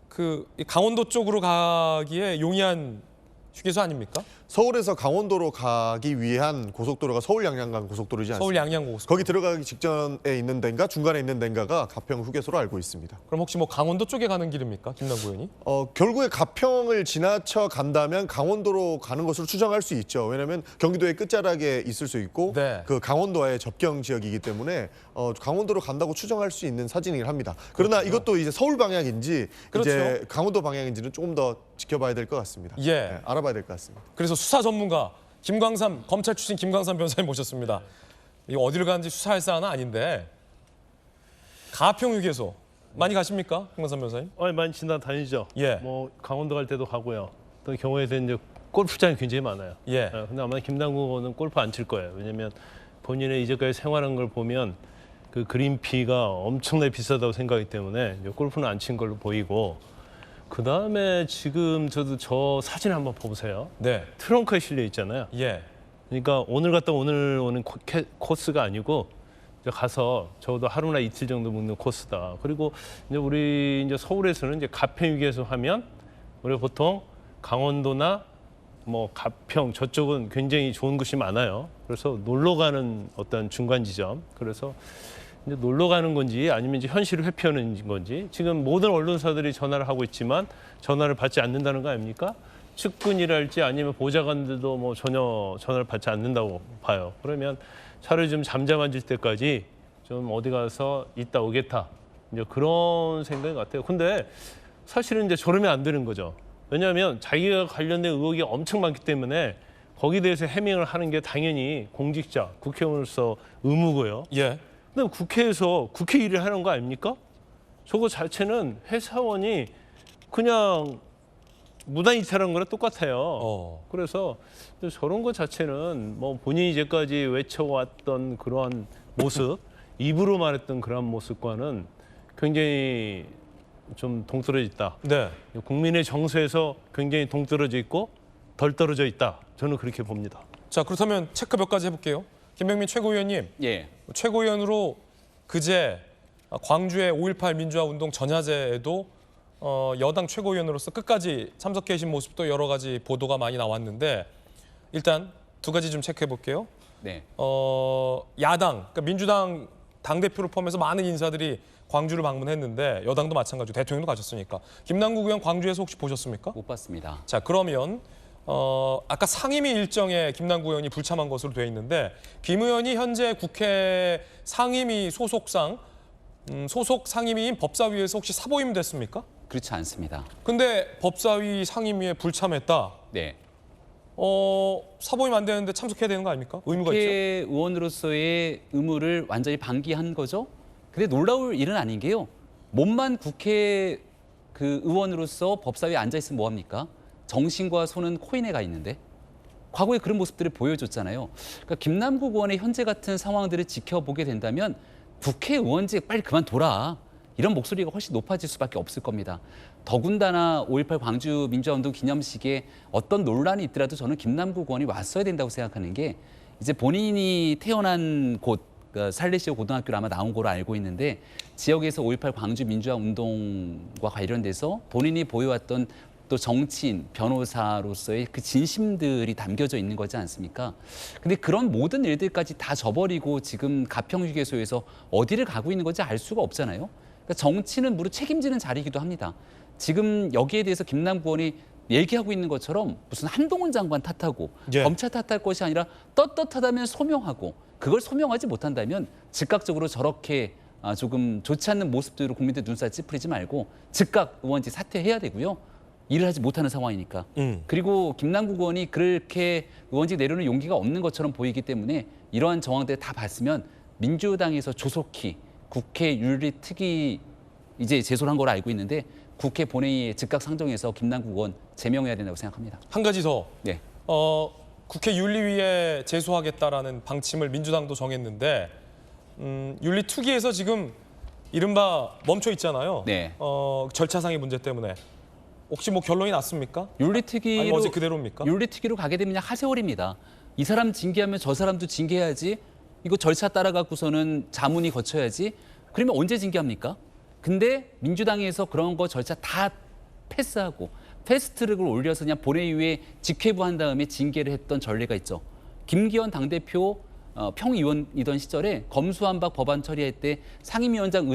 그 강원도 쪽으로 가기에 용이한 휴게소 아닙니까? 서울에서 강원도로 가기 위한 고속도로가 서울 양양간 고속도로이지 않습니까? 서울 양양 고속도로. 거기 들어가기 직전에 있는 데인가 중간에 있는 데인가가 가평 휴게소로 알고 있습니다. 그럼 혹시 뭐 강원도 쪽에 가는 길입니까? 김남구 의원이? 결국에 가평을 지나쳐 간다면 강원도로 가는 것으로 추정할 수 있죠. 왜냐하면 경기도의 끝자락에 있을 수 있고 네. 그 강원도와의 접경 지역이기 때문에 강원도로 간다고 추정할 수 있는 사진이긴 합니다. 그러나 이것도 이제 서울 방향인지 그렇죠. 이제 강원도 방향인지는 조금 더 지켜봐야 될 것 같습니다. 예. 네, 알아봐야 될 것 같습니다. 그래서 수사 전문가 김광삼 검찰 출신 김광삼 변호사님 모셨습니다. 이거 어디를 가는지 수사할 사안은 아닌데 가평 휴게소 많이 가십니까, 김광삼 변호사님? 많이 지나 다니죠. 예. 뭐 강원도 갈 때도 가고요. 또 경우에서 이제 골프장이 굉장히 많아요. 예. 근데 아마 김남국 의원은 골프 안 칠 거예요. 왜냐면 본인의 이제까지 생활한 걸 보면 그 그린피가 엄청나게 비싸다고 생각하기 때문에 이제 골프는 안 친 걸로 보이고, 그 다음에 지금 저 사진 한번 보세요. 네. 트렁크에 실려 있잖아요. 예. 그러니까 오늘 갔다 오늘 오는 코스가 아니고 이제 가서 적어도 하루나 이틀 정도 묵는 코스다. 그리고 이제 우리 이제 서울에서는 이제 가평 휴게소 하면 우리가 보통 강원도나 뭐 가평 저쪽은 굉장히 좋은 곳이 많아요. 그래서 놀러 가는 어떤 중간 지점. 그래서 이제 놀러 가는 건지 아니면 이제 현실을 회피하는 건지, 지금 모든 언론사들이 전화를 하고 있지만 전화를 받지 않는다는 거 아닙니까? 측근이랄지 아니면 보좌관들도 뭐 전혀 전화를 받지 않는다고 봐요. 그러면 차라리 좀 잠잠해질 때까지 좀 어디 가서 있다 오겠다, 이제 그런 생각인 것 같아요. 근데 사실은 이제 저러면 안 되는 거죠. 왜냐하면 자기가 관련된 의혹이 엄청 많기 때문에 거기에 대해서 해명을 하는 게 당연히 공직자, 국회의원으로서 의무고요. 예. 근데 국회에서 국회 일을 하는 거 아닙니까? 저거 자체는 회사원이 그냥 무단 이탈한 거랑 똑같아요. 그래서 저런 것 자체는 뭐 본인이 이제까지 외쳐왔던 그런 모습, 입으로 말했던 그런 모습과는 굉장히 좀 동떨어져 있다. 네. 국민의 정서에서 굉장히 동떨어져 있고 덜 떨어져 있다. 저는 그렇게 봅니다. 자, 그렇다면 체크 몇 가지 해볼게요. 김병민 최고위원님, 예. 최고위원으로 그제 광주의 5.18 민주화 운동 전야제에도 여당 최고위원으로서 끝까지 참석해 계신 모습도 여러 가지 보도가 많이 나왔는데, 일단 두 가지 좀 체크해 볼게요. 네. 야당, 그러니까 민주당 당대표를 포함해서 많은 인사들이 광주를 방문했는데, 여당도 마찬가지고 대통령도 가셨으니까. 김남국 의원 광주에서 혹시 보셨습니까? 못 봤습니다. 자, 그러면 아까 상임위 일정에 김남국 의원이 불참한 것으로 되어 있는데, 김 의원이 현재 국회 상임위 소속상 소속 상임위인 법사위에서 혹시 사보임 됐습니까? 그렇지 않습니다. 근데 법사위 상임위에 불참했다. 네. 사보임 안 되는데 참석해야 되는 거 아닙니까? 의무가 있죠. 국회의원으로서의 의무를 완전히 방기한 거죠. 근데 놀라울 일은 아닌 게요. 몸만 국회 그 의원으로서 법사위에 앉아 있으면 뭐 합니까? 정신과 손은 코인에 가 있는데, 과거에 그런 모습들을 보여줬잖아요. 그러니까 김남국 의원의 현재 같은 상황들을 지켜보게 된다면 국회의원직 빨리 그만둬라, 이런 목소리가 훨씬 높아질 수밖에 없을 겁니다. 더군다나 5.18 광주 민주화운동 기념식에 어떤 논란이 있더라도 저는 김남국 의원이 왔어야 된다고 생각하는 게, 이제 본인이 태어난 곳 살레시오 고등학교를 아마 나온 거로 알고 있는데, 지역에서 5.18 광주 민주화 운동과 관련돼서 본인이 보여왔던 또 정치인, 변호사로서의 그 진심들이 담겨져 있는 거지 않습니까? 근데 그런 모든 일들까지 다 저버리고 지금 가평휴게소에서 어디를 가고 있는 건지 알 수가 없잖아요. 그러니까 정치는 무릇 책임지는 자리이기도 합니다. 지금 여기에 대해서 김남국 의원이 얘기하고 있는 것처럼 무슨 한동훈 장관 탓하고 예. 검찰 탓할 것이 아니라 떳떳하다면 소명하고, 그걸 소명하지 못한다면 즉각적으로 저렇게 조금 좋지 않는 모습들로 국민들 눈살 찌푸리지 말고 즉각 의원직 사퇴해야 되고요. 일을 하지 못하는 상황이니까. 그리고 김남국 의원이 그렇게 의원직 내려오는 용기가 없는 것처럼 보이기 때문에 이러한 정황들을 다 봤으면 민주당에서 조속히 국회 윤리특위 이제 제소를 한 걸로 알고 있는데, 국회 본회의에 즉각 상정해서 김남국 의원 제명해야 된다고 생각합니다. 한 가지 더. 네. 국회 윤리위에 제소하겠다라는 방침을 민주당도 정했는데, 윤리특위에서 지금 이른바 멈춰 있잖아요. 네. 절차상의 문제 때문에. 혹시 뭐 결론이 났습니까? 아니면 윤리특위로 어제 그대로입니까? 윤리특위로 가게 되면 그냥 하세월입니다. 이 사람 징계하면 저 사람도 징계해야지. 이거 절차 따라갖고서는 자문이 거쳐야지. 그러면 언제 징계합니까? 근데 민주당에서 그런 거 절차 다 패스하고 패스트트랙을 올려서 그냥 본회의에 직회부한 다음에 징계를 했던 전례가 있죠. 김기현 당대표 평의원이던 시절에 검수완박 법안 처리할 때 상임위원장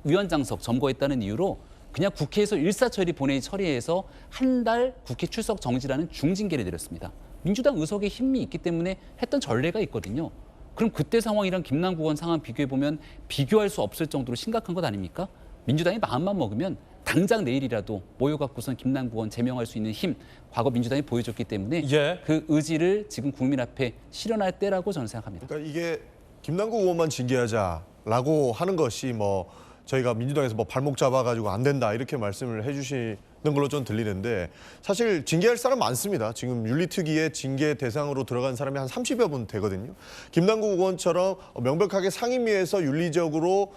위원장석 점거했다는 이유로 그냥 국회에서 일사처리 본회의 처리해서 한 달 국회 출석 정지라는 중징계를 내렸습니다. 민주당 의석에 힘이 있기 때문에 했던 전례가 있거든요. 그럼 그때 상황이랑 김남국 의원 상황 비교해보면 비교할 수 없을 정도로 심각한 것 아닙니까? 민주당이 마음만 먹으면 당장 내일이라도 모여갖고선 김남국 의원 제명할 수 있는 힘, 과거 민주당이 보여줬기 때문에 예. 그 의지를 지금 국민 앞에 실현할 때라고 저는 생각합니다. 그러니까 이게 김남국 의원만 징계하자라고 하는 것이 뭐 저희가 민주당에서 뭐 발목 잡아가지고 안 된다 이렇게 말씀을 해주시는 걸로 좀 들리는데 사실 징계할 사람 많습니다. 지금 윤리특위의 징계 대상으로 들어간 사람이 한 30여 분 되거든요. 김남국 의원처럼 명백하게 상임위에서 윤리적으로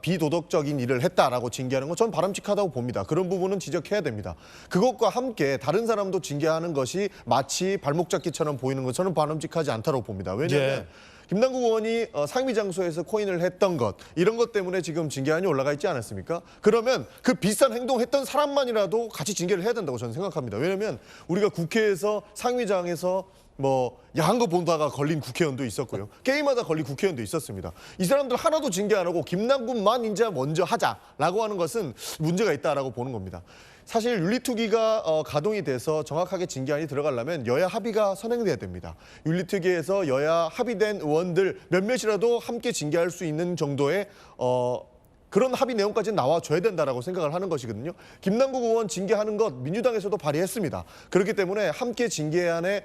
비도덕적인 일을 했다라고 징계하는 건 전 바람직하다고 봅니다. 그런 부분은 지적해야 됩니다. 그것과 함께 다른 사람도 징계하는 것이 마치 발목 잡기처럼 보이는 것 저는 바람직하지 않다고 봅니다. 왜냐하면 예. 김남국 의원이 상임위 장소에서 코인을 했던 것 이런 것 때문에 지금 징계안이 올라가 있지 않았습니까? 그러면 그 비슷한 행동했던 사람만이라도 같이 징계를 해야 된다고 저는 생각합니다. 왜냐하면 우리가 국회에서 상임위장에서 뭐 야한 거 보다가 걸린 국회의원도 있었고요. 게임하다 걸린 국회의원도 있었습니다. 이 사람들 하나도 징계 안 하고 김남국만 이제 먼저 하자라고 하는 것은 문제가 있다라고 보는 겁니다. 사실 윤리특위가 가동이 돼서 정확하게 징계안이 들어가려면 여야 합의가 선행돼야 됩니다. 윤리특위에서 여야 합의된 의원들 몇몇이라도 함께 징계할 수 있는 정도의 그런 합의 내용까지 나와줘야 된다라고 생각을 하는 것이거든요. 김남국 의원 징계하는 것 민주당에서도 발의했습니다. 그렇기 때문에 함께 징계안에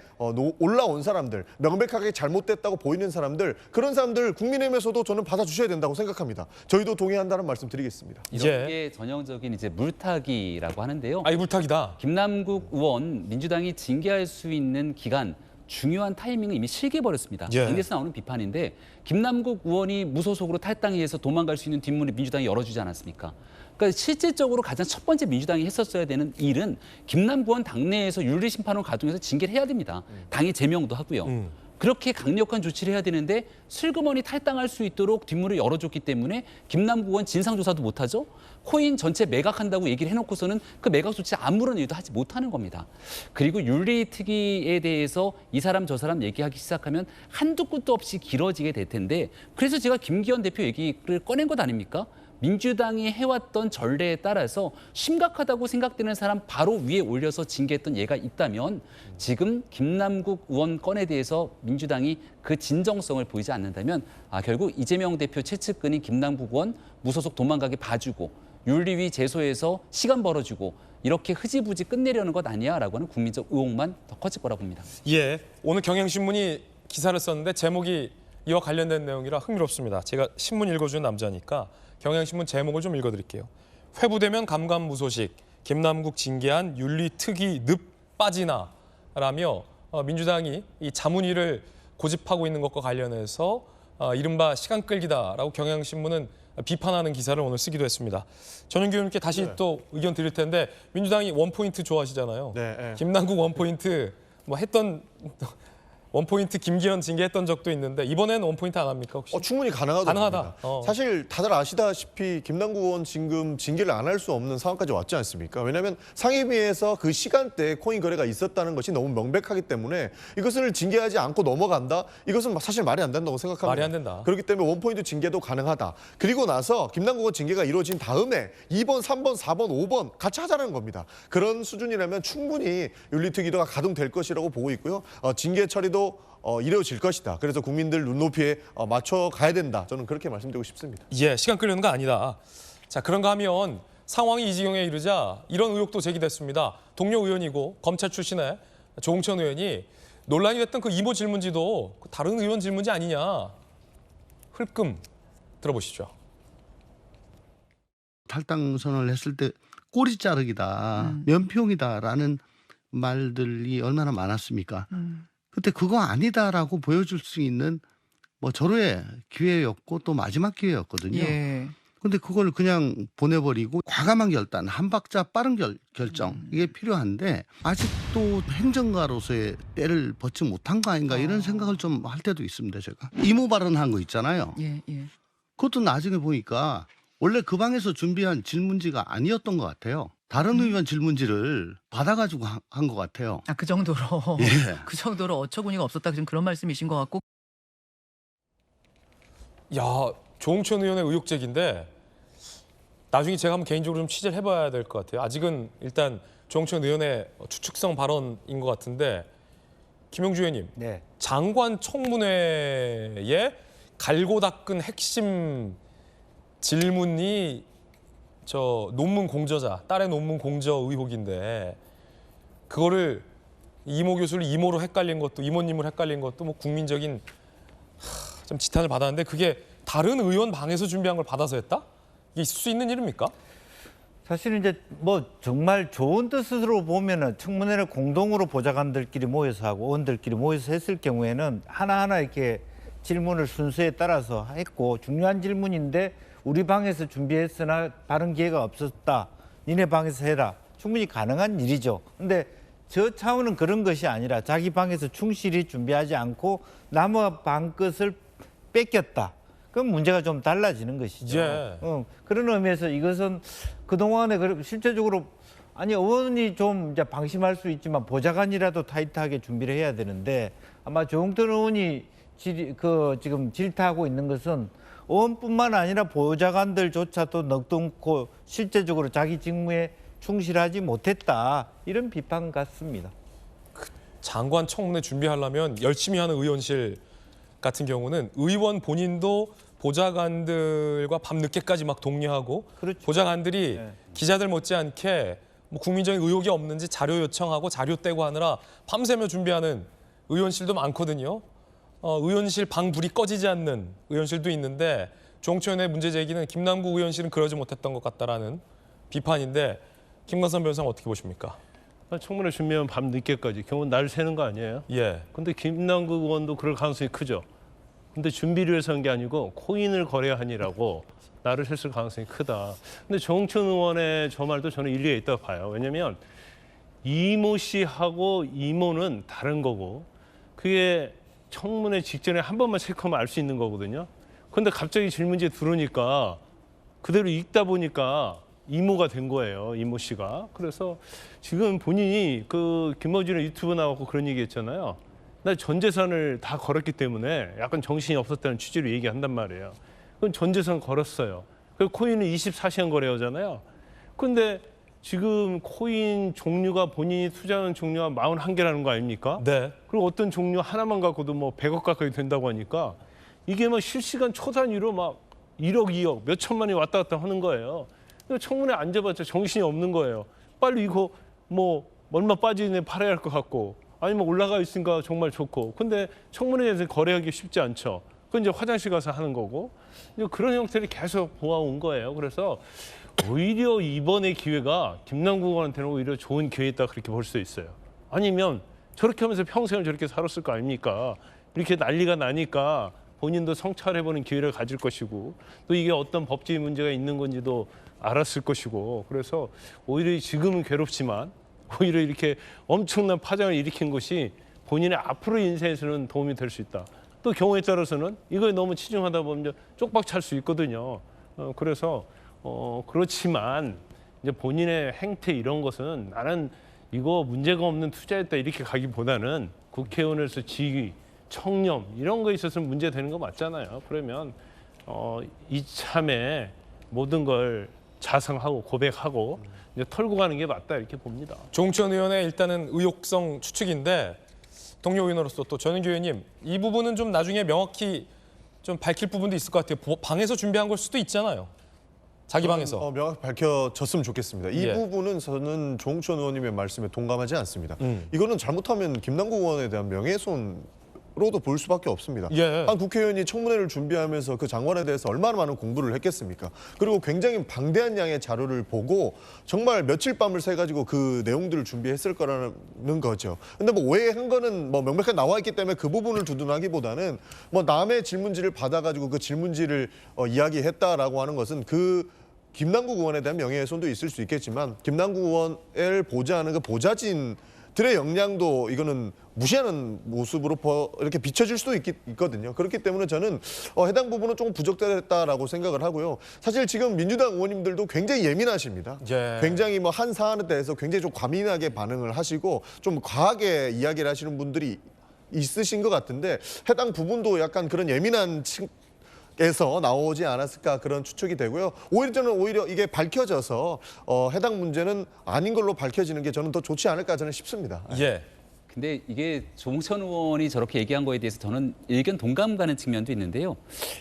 올라온 사람들, 명백하게 잘못됐다고 보이는 사람들, 그런 사람들 국민의힘에서도 저는 받아주셔야 된다고 생각합니다. 저희도 동의한다는 말씀 드리겠습니다. 이런 예. 게 전형적인 이제 물타기라고 하는데요. 아이 물타기다. 김남국 의원 민주당이 징계할 수 있는 기간 중요한 타이밍을 이미 실개버렸습니다. 예. 당에서 나오는 비판인데 김남국 의원이 무소속으로 탈당해서 도망갈 수 있는 뒷문을 민주당이 열어주지 않았습니까? 그러니까 실질적으로 가장 첫 번째 민주당이 했었어야 되는 일은 김남국 의원 당내에서 윤리심판원 가동해서 징계를 해야 됩니다. 당의 제명도 하고요. 그렇게 강력한 조치를 해야 되는데 슬그머니 탈당할 수 있도록 뒷문을 열어줬기 때문에 김남국 의원 진상조사도 못하죠. 코인 전체 매각한다고 얘기를 해놓고서는 그 매각 조치 아무런 일도 하지 못하는 겁니다. 그리고 윤리특위에 대해서 이 사람 저 사람 얘기하기 시작하면 한두 끝도 없이 길어지게 될 텐데 그래서 제가 김기현 대표 얘기를 꺼낸 것 아닙니까? 민주당이 해왔던 전례에 따라서 심각하다고 생각되는 사람 바로 위에 올려서 징계했던 예가 있다면 지금 김남국 의원 건에 대해서 민주당이 그 진정성을 보이지 않는다면 결국 이재명 대표 최측근인 김남국 의원 무소속 도망가게 봐주고 윤리위 제소해서 시간 벌어주고 이렇게 흐지부지 끝내려는 것 아니야라고 하는 국민적 의혹만 더 커질 거라고 봅니다. 예, 오늘 경향신문이 기사를 썼는데 제목이 이와 관련된 내용이라 흥미롭습니다. 제가 신문 읽어주는 남자니까 경향신문 제목을 좀 읽어드릴게요. 회부되면 감감무소식, 김남국 징계한 윤리특위 늪 빠지나 라며 민주당이 이 자문위를 고집하고 있는 것과 관련해서 이른바 시간 끌기다라고 경향신문은 비판하는 기사를 오늘 쓰기도 했습니다. 전윤기 의원님께 다시 또 의견 드릴 텐데 민주당이 원포인트 좋아하시잖아요. 네. 김남국 원포인트 뭐 했던 원포인트 김기현 징계했던 적도 있는데 이번에는 원포인트 안 합니까 혹시? 충분히 가능하다고 가능하다. 봅니다. 사실 다들 아시다시피 김남국 의원 지금 징계를 안 할 수 없는 상황까지 왔지 않습니까? 왜냐하면 상임위에서 그 시간대에 코인 거래가 있었다는 것이 너무 명백하기 때문에 이것을 징계하지 않고 넘어간다? 이것은 사실 말이 안 된다고 생각합니다. 말이 안 된다. 그렇기 때문에 원포인트 징계도 가능하다. 그리고 나서 김남국 의원 징계가 이루어진 다음에 2번, 3번, 4번, 5번 같이 하자는 겁니다. 그런 수준이라면 충분히 윤리특위가 가동될 것이라고 보고 있고요. 징계 처리도 이루어질 것이다. 그래서 국민들 눈높이에 맞춰 가야 된다. 저는 그렇게 말씀드리고 싶습니다. 예, 시간 끌려는 거 아니다. 자, 그런가 하면 상황이 이 지경에 이르자 이런 의혹도 제기됐습니다. 동료 의원이고 검찰 출신의 조홍천 의원이 논란이 됐던 그 이모 질문지도 다른 의원 질문지 아니냐. 흘끔 들어보시죠. 탈당 선언을 했을 때 꼬리 자르기다, 면평이다라는 말들이 얼마나 많았습니까? 그때 그거 아니다라고 보여줄 수 있는 뭐 절호의 기회였고 또 마지막 기회였거든요. 예. 근데 그걸 그냥 보내버리고 과감한 결단, 한 박자 빠른 결정 이게 필요한데 아직도 행정가로서의 때를 벗지 못한 거 아닌가 이런 생각을 좀 할 때도 있습니다. 제가 이모 발언한 거 있잖아요. 예. 그것도 나중에 보니까 원래 그 방에서 준비한 질문지가 아니었던 것 같아요. 다른 의원 질문지를 받아가지고 한 것 같아요. 아, 그 정도로 예. 그 정도로 어처구니가 없었다 지금 그런 말씀이신 것 같고. 야, 조홍천 의원의 의혹 제기인데 나중에 제가 한번 개인적으로 좀 취재를 해봐야 될 것 같아요. 아직은 일단 조홍천 의원의 추측성 발언인 것 같은데 김영주 의원님, 네. 장관 청문회에 갈고 닦은 핵심 질문이 저 논문 공저자, 딸의 논문 공저 의혹인데 그거를 이모 교수를 이모로 헷갈린 것도 이모님을 헷갈린 것도 뭐 국민적인 좀 지탄을 받았는데 그게 다른 의원 방에서 준비한 걸 받아서 했다? 이게 있을 수 있는 일입니까? 사실은 이제 뭐 정말 좋은 뜻으로 보면은 청문회를 공동으로 보좌관들끼리 모여서 하고 의원들끼리 모여서 했을 경우에는 하나하나 이렇게 질문을 순서에 따라서 했고 중요한 질문인데 우리 방에서 준비했으나 다른 기회가 없었다. 니네 방에서 해라. 충분히 가능한 일이죠. 근데 저 차원은 그런 것이 아니라 자기 방에서 충실히 준비하지 않고 남의 방 것을 뺏겼다. 그럼 문제가 좀 달라지는 것이죠. 예. 그런 의미에서 이것은 그동안에 실제적으로 아니 의원이 좀 이제 방심할 수 있지만 보좌관이라도 타이트하게 준비를 해야 되는데 아마 조홍천 의원이 지금 질타하고 있는 것은 의원뿐만 아니라 보좌관들조차도 넋놓고 실제적으로 자기 직무에 충실하지 못했다 이런 비판 같습니다. 장관 청문회 준비하려면 열심히 하는 의원실 같은 경우는 의원 본인도 보좌관들과 밤늦게까지 막 독려하고 그렇죠. 보좌관들이 네. 기자들 못지않게 뭐 국민적인 의혹이 없는지 자료 요청하고 자료 떼고 하느라 밤새며 준비하는 의원실도 많거든요. 의원실 방 불이 꺼지지 않는 의원실도 있는데 조홍천 의원의 문제 제기는 김남국 의원실은 그러지 못했던 것 같다라는 비판인데 김광선 변호사는 어떻게 보십니까? 청문회 준비하면 밤 늦게까지 경우 날 새는 거 아니에요? 예. 근데 김남국 의원도 그럴 가능성이 크죠. 근데 준비를 해서 한 게 아니고 코인을 거래하니라고 나를 했을 가능성이 크다. 근데 조홍천 의원의 저 말도 저는 일리가 있다고 봐요. 왜냐하면 이모 씨하고 이모는 다른 거고 그게 청문회 직전에 한 번만 체크하면 알 수 있는 거거든요. 근데 갑자기 질문지에 들어오니까 그대로 읽다 보니까 이모가 된 거예요. 이모 씨가. 그래서 지금 본인이 그 김어준의 유튜브 나와서 그런 얘기 했잖아요. 나 전 재산을 다 걸었기 때문에 약간 정신이 없었다는 취지로 얘기한단 말이에요. 그건 전 재산 걸었어요. 그 코인은 24시간 거래하잖아요. 근데 지금 코인 종류가 본인이 투자하는 종류가 41개라는 거 아닙니까? 네. 그리고 어떤 종류 하나만 갖고도 뭐 100억 가까이 된다고 하니까 이게 막 실시간 초단위로 막 1억, 2억, 몇 천만이 왔다 갔다 하는 거예요. 청문회 앉아봤자 정신이 없는 거예요. 빨리 이거 뭐 얼마 빠지네 팔아야 할 것 같고 아니면 올라가 있으니까 정말 좋고. 근데 청문회에서 거래하기 쉽지 않죠. 그건 이제 화장실 가서 하는 거고. 이제 그런 형태를 계속 보아온 거예요. 그래서 오히려 이번의 기회가 김남국 의원한테는 오히려 좋은 기회였다 그렇게 볼 수 있어요. 아니면 저렇게 하면서 평생을 저렇게 살았을 거 아닙니까? 이렇게 난리가 나니까 본인도 성찰해보는 기회를 가질 것이고 또 이게 어떤 법적인 문제가 있는 건지도 알았을 것이고 그래서 오히려 지금은 괴롭지만 오히려 이렇게 엄청난 파장을 일으킨 것이 본인의 앞으로의 인생에서는 도움이 될 수 있다. 또 경우에 따라서는 이거에 너무 치중하다 보면 쪽박 찰 수 있거든요. 그래서 그렇지만 이제 본인의 행태 이런 것은 나는 이거 문제가 없는 투자였다 이렇게 가기보다는 국회의원에서 직위, 청렴 이런 거에 있어서는 문제되는 거 맞잖아요. 그러면 이참에 모든 걸 자성하고 고백하고 이제 털고 가는 게 맞다 이렇게 봅니다. 조홍천 의원의 일단은 의혹성 추측인데 동료 의원으로서 또 전은규 의원님 이 부분은 좀 나중에 명확히 좀 밝힐 부분도 있을 것 같아요. 방에서 준비한 걸 수도 있잖아요. 자기 방에서. 명확히 밝혀졌으면 좋겠습니다. 이 예. 부분은 저는 조홍천 의원님의 말씀에 동감하지 않습니다. 이거는 잘못하면 김남국 의원에 대한 명예훼손로도 볼 수밖에 없습니다. 예. 한 국회의원이 청문회를 준비하면서 그 장관에 대해서 얼마나 많은 공부를 했겠습니까? 그리고 굉장히 방대한 양의 자료를 보고 정말 며칠 밤을 새가지고 그 내용들을 준비했을 거라는 거죠. 근데 뭐 오해한 거는 뭐 명백하게 나와 있기 때문에 그 부분을 두둔하기보다는 뭐 남의 질문지를 받아가지고 그 질문지를 이야기했다라고 하는 것은 그 김남국 의원에 대한 명예훼손도 있을 수 있겠지만 김남국 의원을 보좌하는 그 보좌진 들의 역량도 이거는 무시하는 모습으로 이렇게 비춰질 수도 있거든요. 그렇기 때문에 저는 해당 부분은 조금 부적절했다라고 생각을 하고요. 사실 지금 민주당 의원님들도 굉장히 예민하십니다. 예. 굉장히 뭐 한 사안에 대해서 굉장히 좀 과민하게 반응을 하시고 좀 과하게 이야기를 하시는 분들이 있으신 것 같은데 해당 부분도 약간 그런 예민한 에서 나오지 않았을까 그런 추측이 되고요. 오히려 이게 밝혀져서 해당 문제는 아닌 걸로 밝혀지는 게 저는 더 좋지 않을까 저는 싶습니다. 예. 근데 이게 조홍천 의원이 저렇게 얘기한 거에 대해서 저는 의견 동감 가는 측면도 있는데요.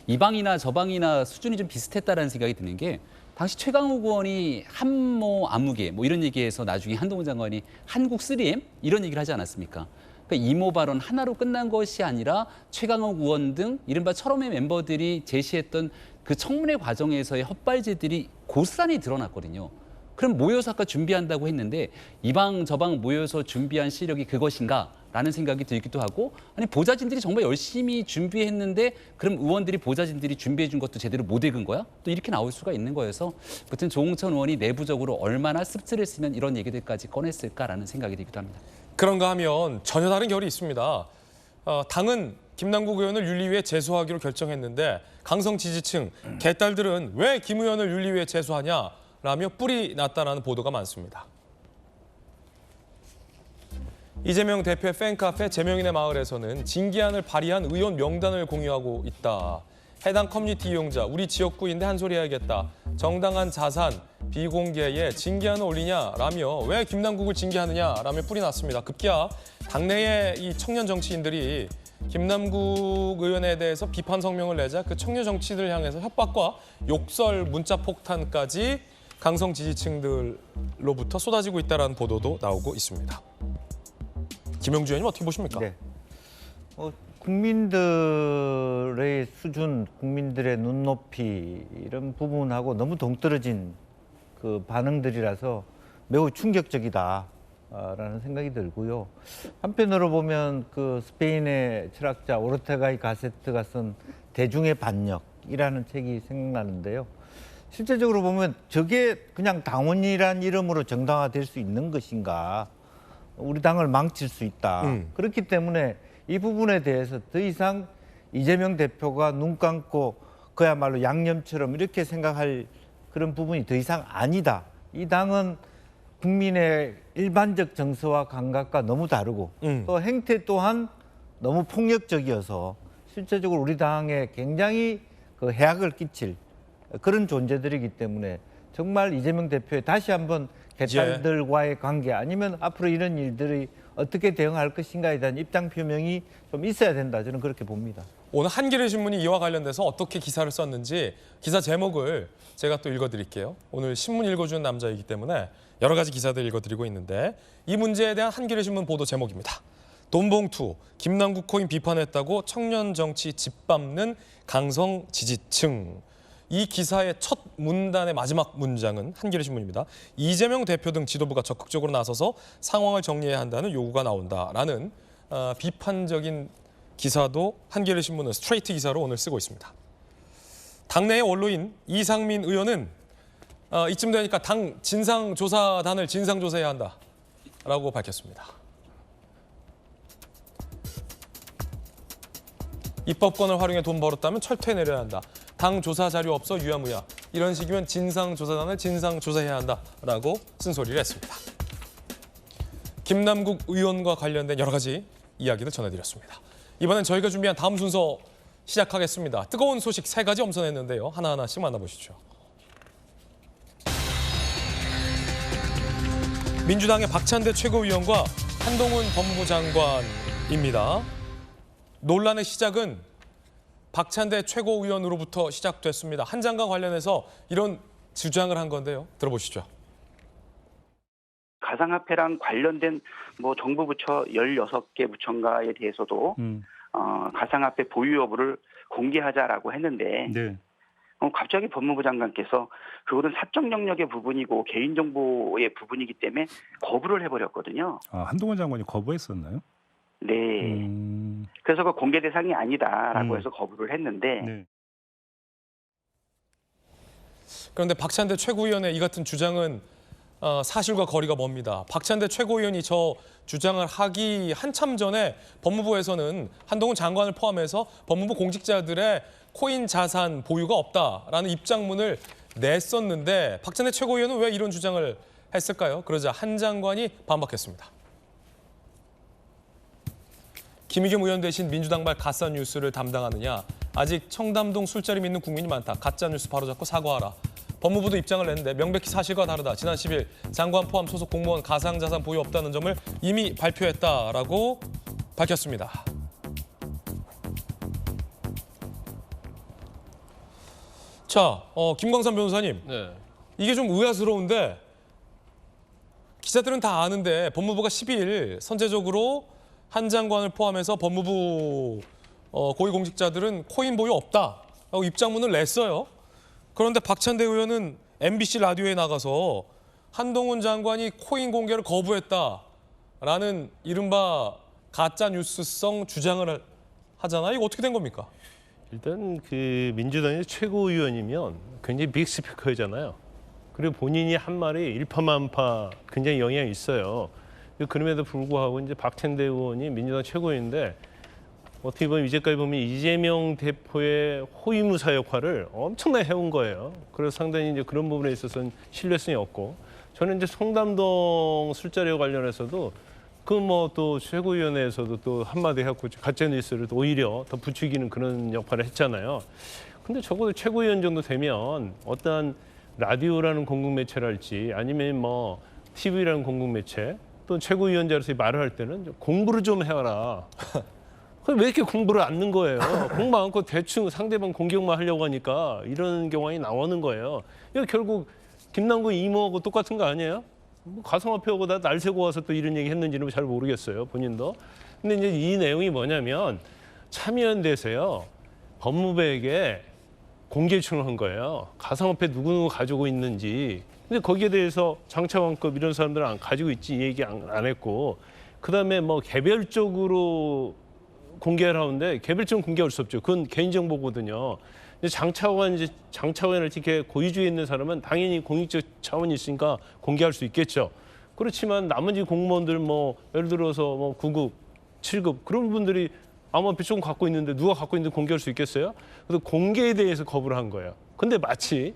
이 방이나 저 방이나 수준이 좀 비슷했다라는 생각이 드는 게 당시 최강욱 의원이 한모 아무개 뭐 이런 얘기해서 나중에 한동훈 장관이 한국 3M 이런 얘기를 하지 않았습니까? 그러니까 이모 발언 하나로 끝난 것이 아니라 최강욱 의원 등 이른바 철험의 멤버들이 제시했던 그 청문회 과정에서의 헛발질들이 고스란히 드러났거든요. 그럼 모여서 아까 준비한다고 했는데 이 방 저 방 모여서 준비한 시력이 그것인가? 라는 생각이 들기도 하고 아니 보좌진들이 정말 열심히 준비했는데 그럼 의원들이 보좌진들이 준비해 준 것도 제대로 못 읽은 거야? 또 이렇게 나올 수가 있는 거여서 아무튼 조홍천 의원이 내부적으로 얼마나 씁쓸을 쓰면 이런 얘기들까지 꺼냈을까라는 생각이 들기도 합니다. 그런가 하면 전혀 다른 결이 있습니다. 당은 김남국 의원을 윤리위에 제소하기로 결정했는데 강성 지지층, 개딸들은 왜 김 의원을 윤리위에 제소하냐라며 뿔이 났다는 보도가 많습니다. 이재명 대표의 팬카페 제명인의 마을에서는 징계안을 발의한 의원 명단을 공유하고 있다. 해당 커뮤니티 이용자, 우리 지역구인데 한 소리 해야겠다. 정당한 자산, 비공개에 징계안을 올리냐라며 왜 김남국을 징계하느냐라며 뿔이 났습니다. 급기야 당내의 이 청년 정치인들이 김남국 의원에 대해서 비판 성명을 내자 그 청년 정치인들을 향해서 협박과 욕설, 문자 폭탄까지 강성 지지층들로부터 쏟아지고 있다는 보도도 나오고 있습니다. 김영주 의원님 어떻게 보십니까? 네. 국민들의 수준, 국민들의 눈높이 이런 부분하고 너무 동떨어진 그 반응들이라서 매우 충격적이다라는 생각이 들고요. 한편으로 보면 그 스페인의 철학자 오르테가이 가세트가 쓴 대중의 반역이라는 책이 생각나는데요. 실제적으로 보면 저게 그냥 당원이란 이름으로 정당화될 수 있는 것인가? 우리 당을 망칠 수 있다. 그렇기 때문에 이 부분에 대해서 더 이상 이재명 대표가 눈 감고 그야말로 양념처럼 이렇게 생각할 그런 부분이 더 이상 아니다. 이 당은 국민의 일반적 정서와 감각과 너무 다르고 또 행태 또한 너무 폭력적이어서 실제적으로 우리 당에 굉장히 그 해악을 끼칠 그런 존재들이기 때문에 정말 이재명 대표의 다시 한번 개딸들과의 관계 아니면 앞으로 이런 일들이 어떻게 대응할 것인가에 대한 입장 표명이 좀 있어야 된다. 저는 그렇게 봅니다. 오늘 한겨레 신문이 이와 관련돼서 어떻게 기사를 썼는지 기사 제목을 제가 또 읽어드릴게요. 오늘 신문 읽어주는 남자이기 때문에 여러 가지 기사들 읽어드리고 있는데 이 문제에 대한 한겨레 신문 보도 제목입니다. 돈봉투, 김남국 코인 비판했다고 청년 정치 짓밟는 강성 지지층. 이 기사의 첫 문단의 마지막 문장은 한겨레 신문입니다. 이재명 대표 등 지도부가 적극적으로 나서서 상황을 정리해야 한다는 요구가 나온다라는 비판적인 기사도 한겨레 신문은 스트레이트 기사로 오늘 쓰고 있습니다. 당내의 원로인 이상민 의원은 이쯤 되니까 당 진상조사단을 진상조사해야 한다라고 밝혔습니다. 입법권을 활용해 돈 벌었다면 철퇴내려야 한다. 당 조사 자료 없어 유야무야. 이런 식이면 진상조사단을 진상조사해야 한다라고 쓴소리를 했습니다. 김남국 의원과 관련된 여러 가지 이야기를 전해드렸습니다. 이번엔 저희가 준비한 다음 순서 시작하겠습니다. 뜨거운 소식 3가지 엄선했는데요. 하나하나씩 만나보시죠. 민주당의 박찬대 최고위원과 한동훈 법무부 장관입니다. 논란의 시작은 박찬대 최고위원으로부터 시작됐습니다. 한 장관 관련해서 이런 주장을 한 건데요. 들어보시죠. 가상화폐랑 관련된 뭐 정부 부처 16개 부처인가에 대해서도 가상화폐 보유 여부를 공개하자라고 했는데 네. 갑자기 법무부 장관께서 그거는 사적 영역의 부분이고 개인정보의 부분이기 때문에 거부를 해버렸거든요. 한동훈 장관이 거부했었나요? 네. 그래서 그 공개 대상이 아니다라고 해서 거부를 했는데 네. 그런데 박찬대 최고위원의 이 같은 주장은 사실과 거리가 멉니다. 박찬대 최고위원이 저 주장을 하기 한참 전에 법무부에서는 한동훈 장관을 포함해서 법무부 공직자들의 코인 자산 보유가 없다라는 입장문을 냈었는데 박찬대 최고위원은 왜 이런 주장을 했을까요? 그러자 한 장관이 반박했습니다. 김의겸 의원 대신 민주당발 가짜뉴스를 담당하느냐. 아직 청담동 술자리 믿는 국민이 많다. 가짜뉴스 바로잡고 사과하라. 법무부도 입장을 냈는데 명백히 사실과 다르다. 지난 10일 장관 포함 소속 공무원 가상자산 보유 없다는 점을 이미 발표했다라고 밝혔습니다. 자, 김광삼 변호사님. 네. 이게 좀 의아스러운데 기자들은 다 아는데 법무부가 10일 선제적으로 한 장관을 포함해서 법무부 고위공직자들은 코인 보유 없다라고 입장문을 냈어요. 그런데 박찬대 의원은 MBC 라디오에 나가서 한동훈 장관이 코인 공개를 거부했다라는 이른바 가짜 뉴스성 주장을 하잖아요. 이거 어떻게 된 겁니까? 일단 그 민주당의 최고위원이면 굉장히 빅스피커잖아요. 그리고 본인이 한 말이 일파만파 굉장히 영향이 있어요. 그럼에도 불구하고 이제 박찬대 의원이 민주당 최고위인데 어떻게 보면 이제까지 보면 이재명 대표의 호위무사 역할을 엄청나게 해온 거예요. 그래서 상당히 이제 그런 부분에 있어서는 신뢰성이 없고 저는 이제 송담동 술자리와 관련해서도 그 뭐 또 최고위원회에서도 또 한마디 해갖고 가짜 뉴스를 오히려 더 부추기는 그런 역할을 했잖아요. 근데 적어도 최고위원 정도 되면 어떠한 라디오라는 공공매체랄지 아니면 뭐 TV라는 공공매체 또 최고위원자로서 말을 할 때는 좀 공부를 좀 해라. 왜 이렇게 공부를 안 하는 거예요? 공부 않고 대충 상대방 공격만 하려고 하니까 이런 경향이 나오는 거예요. 이거 결국 김남국 이모하고 똑같은 거 아니에요? 뭐 가상화폐하고 다 날 새고 와서 또 이런 얘기 했는지는 잘 모르겠어요, 본인도. 근데 이제 이 내용이 뭐냐면 참여연대에서요, 법무부에게 공개 요청을 한 거예요. 가상화폐 누구누구 가지고 있는지. 근데 거기에 대해서 장차관급 이런 사람들은 안 가지고 있지 이 얘기 안 했고, 그다음에 뭐 개별적으로 공개를 하는데 개별적으로 공개할 수 없죠. 그건 개인정보거든요. 장차관을 이렇게 고위주에 있는 사람은 당연히 공익적 차원이 있으니까 공개할 수 있겠죠. 그렇지만 나머지 공무원들 뭐 예를 들어서 뭐 9급, 7급 그런 분들이 암호화폐 조금 갖고 있는데 누가 갖고 있는데 공개할 수 있겠어요? 그래서 공개에 대해서 거부를 한 거예요. 근데 마치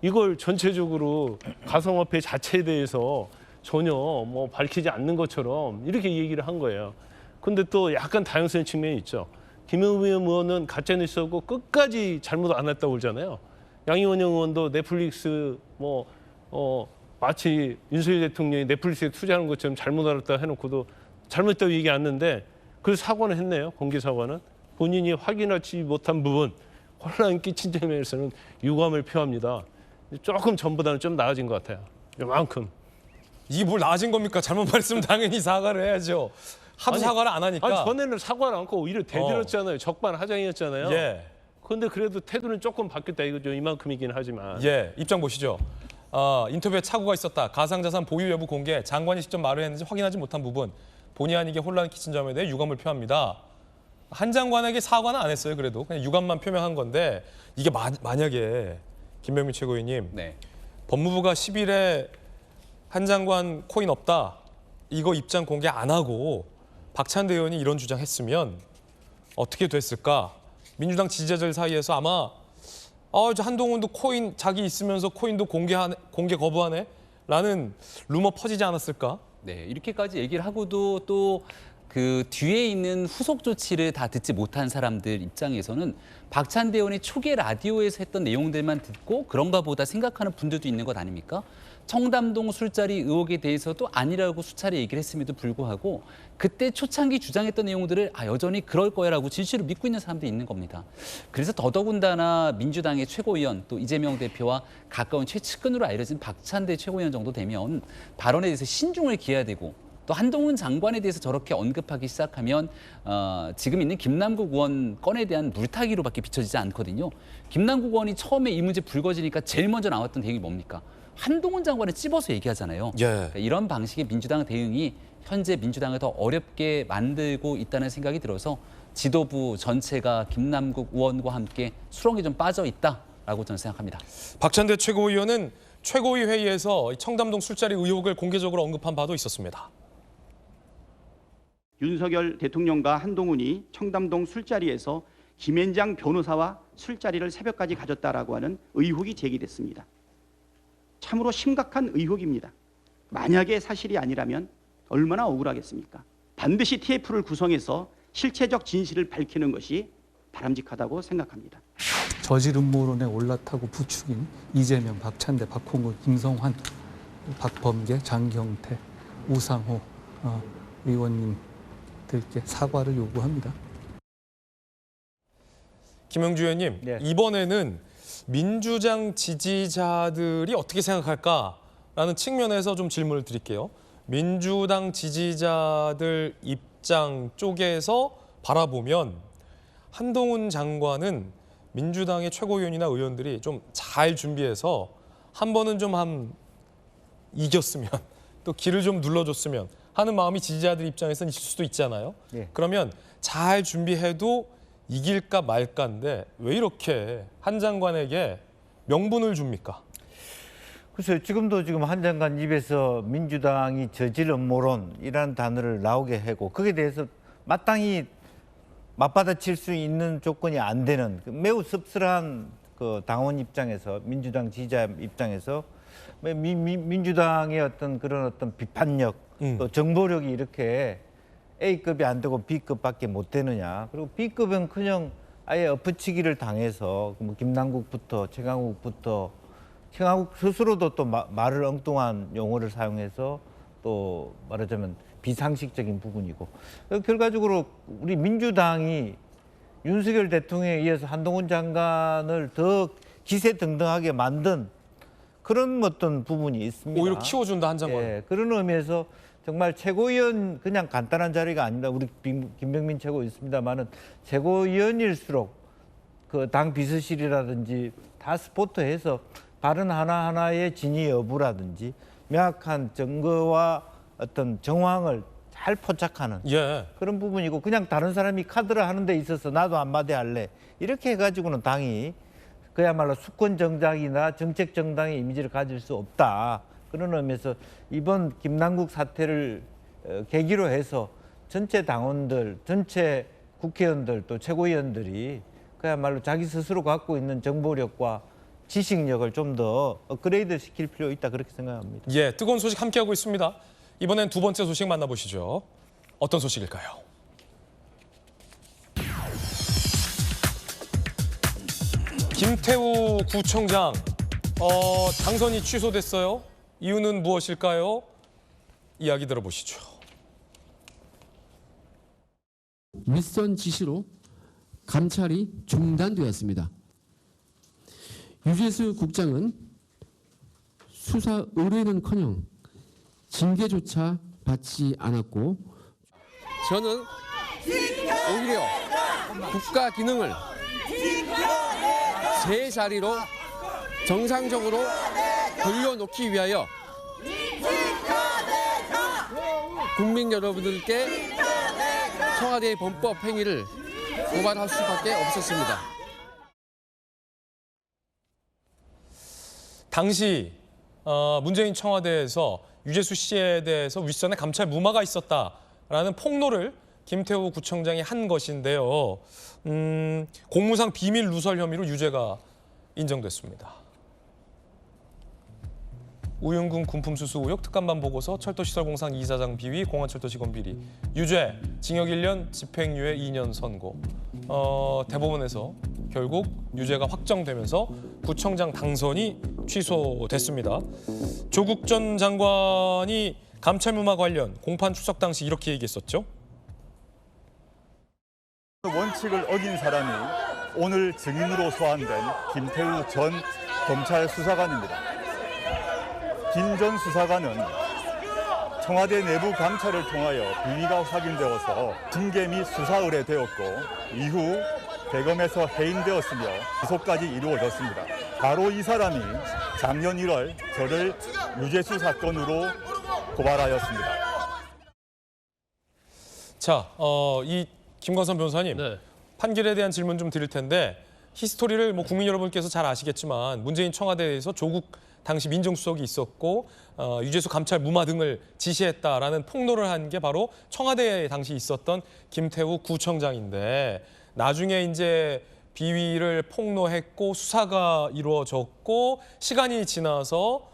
이걸 전체적으로 가상화폐 자체에 대해서 전혀 뭐 밝히지 않는 것처럼 이렇게 얘기를 한 거예요. 근데 또 약간 다양성의 측면이 있죠. 김의겸 의원은 가짜뉴스하고 끝까지 잘못 안 했다고 그러잖아요. 양이원 의원도 넷플릭스 마치 윤석열 대통령이 넷플릭스에 투자하는 것처럼 잘못 알았다 해놓고도 잘못했다고 얘기 안 했는데 그 사과는 했네요. 공개 사과는. 본인이 확인하지 못한 부분, 혼란 끼친 점에서는 유감을 표합니다. 조금 전보다는 좀 나아진 것 같아요. 이만큼. 이게 뭘 나아진 겁니까? 잘못 말씀 당연히 사과를 해야죠. 하도 사과를 안 하니까. 아니, 전에는 사과를 않고 오히려 대들었잖아요. 적반하장이었잖아요. 예. 그런데 그래도 태도는 조금 바뀌었다 이거죠. 이만큼이긴 하지만. 예, 입장 보시죠. 인터뷰에 착오가 있었다. 가상자산 보유 여부 공개. 장관이 직접 말을 했는지 확인하지 못한 부분. 본의 아니게 혼란 끼친 점에 대해 유감을 표합니다. 한 장관에게 사과는 안 했어요. 그래도 그냥 유감만 표명한 건데 이게 만약에 김병민 최고위원님, 네. 법무부가 10일에 한 장관 코인 없다. 이거 입장 공개 안 하고 박찬대 의원이 이런 주장했으면 어떻게 됐을까? 민주당 지지자들 사이에서 아마 저 한동훈도 코인 자기 있으면서 코인도 공개 거부하네? 라는 루머 퍼지지 않았을까? 네, 이렇게까지 얘기를 하고도 또 그 뒤에 있는 후속 조치를 다 듣지 못한 사람들 입장에서는 박찬대 의원이 초기에 라디오에서 했던 내용들만 듣고 그런가 보다 생각하는 분들도 있는 것 아닙니까? 청담동 술자리 의혹에 대해서도 아니라고 수차례 얘기를 했음에도 불구하고 그때 초창기 주장했던 내용들을 여전히 그럴 거야라고 진실을 믿고 있는 사람들이 있는 겁니다. 그래서 더더군다나 민주당의 최고위원 또 이재명 대표와 가까운 최측근으로 알려진 박찬대 최고위원 정도 되면 발언에 대해서 신중을 기해야 되고 또 한동훈 장관에 대해서 저렇게 언급하기 시작하면 지금 있는 김남국 의원 건에 대한 물타기로밖에 비춰지지 않거든요. 김남국 의원이 처음에 이 문제 불거지니까 제일 먼저 나왔던 대응이 뭡니까? 한동훈 장관을 찝어서 얘기하잖아요. 예. 그러니까 이런 방식의 민주당 대응이 현재 민주당을 더 어렵게 만들고 있다는 생각이 들어서 지도부 전체가 김남국 의원과 함께 수렁에 좀 빠져 있다라고 저는 생각합니다. 박찬대 최고위원은 최고위 회의에서 이 청담동 술자리 의혹을 공개적으로 언급한 바도 있었습니다. 윤석열 대통령과 한동훈이 청담동 술자리에서 김앤장 변호사와 술자리를 새벽까지 가졌다라고 하는 의혹이 제기됐습니다. 참으로 심각한 의혹입니다. 만약에 사실이 아니라면 얼마나 억울하겠습니까? 반드시 TF를 구성해서 실체적 진실을 밝히는 것이 바람직하다고 생각합니다. 저질 음모론에 올라타고 부추긴 이재명, 박찬대, 박홍근, 김성환, 박범계, 장경태, 우상호 의원님들께 사과를 요구합니다. 김영주 의원님, 네. 이번에는 민주당 지지자들이 어떻게 생각할까라는 측면에서 좀 질문을 드릴게요. 민주당 지지자들 입장 쪽에서 바라보면 한동훈 장관은 민주당의 최고위원이나 의원들이 좀 잘 준비해서 한 번은 좀 이겼으면 또 길을 좀 눌러줬으면 하는 마음이 지지자들 입장에서는 있을 수도 있잖아요. 네. 그러면 잘 준비해도 이길까 말까인데 왜 이렇게 한 장관에게 명분을 줍니까? 글쎄요, 지금 한 장관 입에서 민주당이 저질 음모론이라는 단어를 나오게 하고 거기에 대해서 마땅히 맞받아칠 수 있는 조건이 안 되는 매우 씁쓸한 그 당원 입장에서 민주당 지지자 입장에서 민주당의 어떤 비판력 또 정보력이 이렇게 A급이 안 되고 B급밖에 못 되느냐. 그리고 B급은커녕 아예 엎어치기를 당해서 뭐 김남국부터 최강욱 스스로도 또 말을 엉뚱한 용어를 사용해서 또 말하자면 비상식적인 부분이고 결과적으로 우리 민주당이 윤석열 대통령에 의해서 한동훈 장관을 더 기세등등하게 만든 그런 어떤 부분이 있습니다. 오히려 키워준다, 한 장관. 예, 그런 의미에서 정말 최고위원 그냥 간단한 자리가 아닙니다. 우리 김병민 최고 있습니다만은 최고위원일수록 그 당 비서실이라든지 다 스포트해서 발언 하나하나의 진위 여부라든지 명확한 증거와 어떤 정황을 잘 포착하는 그런 부분이고 그냥 다른 사람이 카드를 하는 데 있어서 나도 한마디 할래 이렇게 해가지고는 당이 그야말로 수권 정당이나 정책 정당의 이미지를 가질 수 없다. 그런 의미에서 이번 김남국 사태를 계기로 해서 전체 당원들, 전체 국회의원들 또 최고위원들이 그야말로 자기 스스로 갖고 있는 정보력과 지식력을 좀 더 업그레이드 시킬 필요 있다 그렇게 생각합니다. 예, 뜨거운 소식 함께하고 있습니다. 이번엔 두 번째 소식 만나보시죠. 어떤 소식일까요? 김태우 구청장 당선이 취소됐어요. 이유는 무엇일까요? 이야기 들어보시죠. 윗선 지시로 감찰이 중단되었습니다. 유재수 국장은 수사 의뢰는커녕 징계조차 받지 않았고 저는 오히려 국가 기능을 제 자리로 정상적으로 돌려놓기 위하여 국민 여러분들께 청와대의 범법 행위를 고발할 수밖에 없었습니다. 당시 문재인 청와대에서 유재수 씨에 대해서 윗선에 감찰 무마가 있었다라는 폭로를 김태우 구청장이 한 것인데요. 공무상 비밀 누설 혐의로 유죄가 인정됐습니다. 우윤군 군품수수 의혹 특감반 보고서 철도시설공상 이사장 비위 공안철도 직원 비리 유죄 징역 1년 집행유예 2년 선고. 대법원에서 결국 유죄가 확정되면서 구청장 당선이 취소됐습니다. 조국 전 장관이 감찰무마 관련 공판 출석 당시 이렇게 얘기했었죠. 원칙을 어긴 사람이 오늘 증인으로 소환된 김태우 전 검찰 수사관입니다. 김 전 수사관은 청와대 내부 감찰을 통하여 비위가 확인되어서 징계 및 수사 의뢰되었고 이후 대검에서 해임되었으며 기소까지 이루어졌습니다. 바로 이 사람이 작년 1월 저를 유재수 사건으로 고발하였습니다. 자, 이 김광선 변호사님 판결에 대한 질문 좀 드릴 텐데 히스토리를 국민 여러분께서 잘 아시겠지만 문재인 청와대에서 조국 당시 민정수석이 있었고 유재수 감찰 무마 등을 지시했다라는 폭로를 한 게 바로 청와대에 당시 있었던 김태우 구청장인데 나중에 이제 비위를 폭로했고 수사가 이루어졌고 시간이 지나서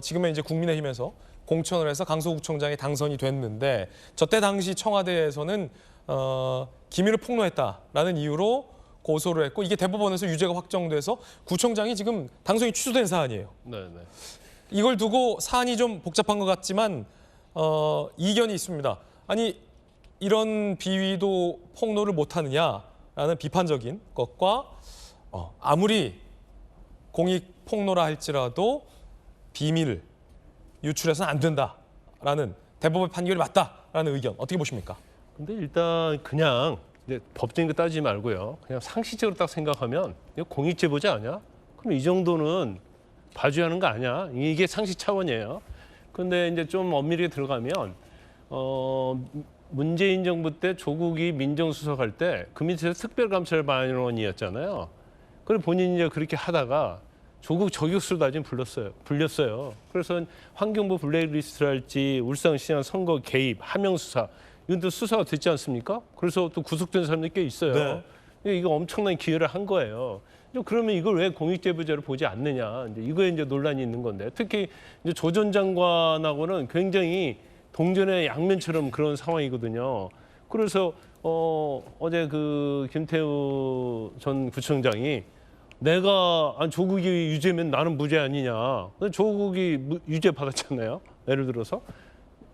지금은 이제 국민의힘에서 공천을 해서 강서구청장이 당선이 됐는데 저때 당시 청와대에서는 기밀을 폭로했다라는 이유로 고소를 했고 이게 대법원에서 유죄가 확정돼서 구청장이 지금 당선이 취소된 사안이에요. 네. 이걸 두고 사안이 좀 복잡한 것 같지만 이견이 있습니다. 아니 이런 비위도 폭로를 못하느냐라는 비판적인 것과 아무리 공익 폭로라 할지라도 비밀을 유출해서는 안 된다라는 대법원 판결이 맞다라는 의견 어떻게 보십니까? 근데 일단 그냥 이제 법적인 거 따지지 말고요. 그냥 상식적으로 딱 생각하면 이거 공익제보자 아니야? 그럼 이 정도는 봐줘야 하는 거 아니야? 이게 상식 차원이에요. 근데 이제 좀 엄밀하게 들어가면 문재인 정부 때 조국이 민정수석할 때 그 밑에서 특별감찰반원이었잖아요. 그래서 본인이 이제 그렇게 하다가 조국 저격수로 나중에 불렸어요. 그래서 환경부 블랙리스트랄지 울산시장 선거 개입, 하명 수사 이건 또 수사가 됐지 않습니까? 그래서 또 구속된 사람들이 꽤 있어요. 네. 이거 엄청난 기여를 한 거예요. 그러면 이걸 왜 공익제보자로 보지 않느냐? 이거에 이제 논란이 있는 건데 특히 이제 조 전 장관하고는 굉장히 동전의 양면처럼 그런 상황이거든요. 그래서 어제 그 김태우 전 구청장이 내가 조국이 유죄면 나는 무죄 아니냐. 조국이 유죄 받았잖아요. 예를 들어서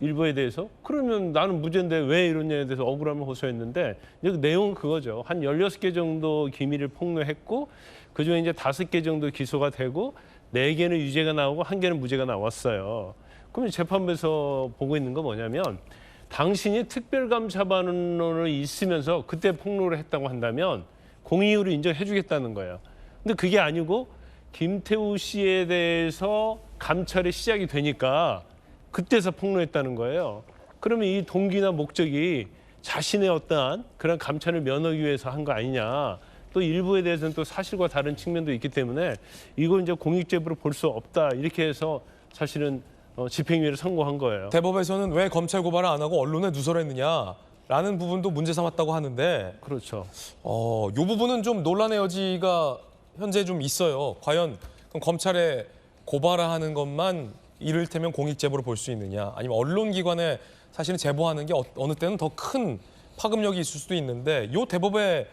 일부에 대해서. 그러면 나는 무죄인데 왜 이러냐에 대해서 억울함을 호소했는데 이제 그 내용은 그거죠. 한 16개 정도 기밀을 폭로했고 그중에 이제 5개 정도 기소가 되고 4개는 유죄가 나오고 1개는 무죄가 나왔어요. 그럼 재판부에서 보고 있는 건 뭐냐면 당신이 특별감찰반원으로 있으면서 그때 폭로를 했다고 한다면 공익으로 인정해 주겠다는 거예요. 근데 그게 아니고 김태우 씨에 대해서 감찰이 시작이 되니까 그때서 폭로했다는 거예요. 그러면 이 동기나 목적이 자신의 어떠한 그런 감찰을 면하기 위해서 한 거 아니냐. 또 일부에 대해서는 또 사실과 다른 측면도 있기 때문에 이거 이제 공익제보로 볼 수 없다. 이렇게 해서 사실은 집행유예를 선고한 거예요. 대법에서는 왜 검찰 고발을 안 하고 언론에 누설했느냐라는 부분도 문제 삼았다고 하는데 그렇죠. 이 부분은 좀 논란의 여지가 현재 좀 있어요. 과연 그럼 검찰에 고발하는 것만 이를테면 공익제보로 볼 수 있느냐 아니면 언론기관에 사실은 제보하는 게 어느 때는 더 큰 파급력이 있을 수도 있는데 이 대법의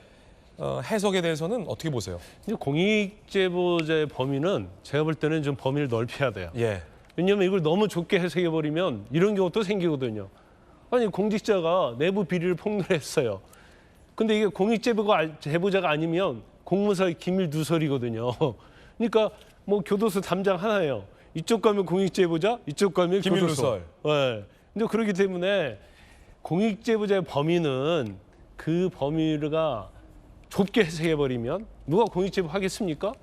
해석에 대해서는 어떻게 보세요? 공익제보자의 범위는 제가 볼 때는 좀 범위를 넓혀야 돼요. 예. 왜냐하면 이걸 너무 좁게 해석해버리면 이런 경우 또 생기거든요. 아니 공직자가 내부 비리를 폭로했어요. 근데 이게 공익제보자가 아니면 공무사 기밀 누설이거든요. 그러니까 뭐 교도소 담장 하나예요. 이쪽 가면 공익제보자, 이쪽 가면 기밀 교도소. 누설. 네. 근데 그렇기 때문에 공익제보자의 범위는 그 범위가 좁게 해석해버리면 누가 공익제보 하겠습니까?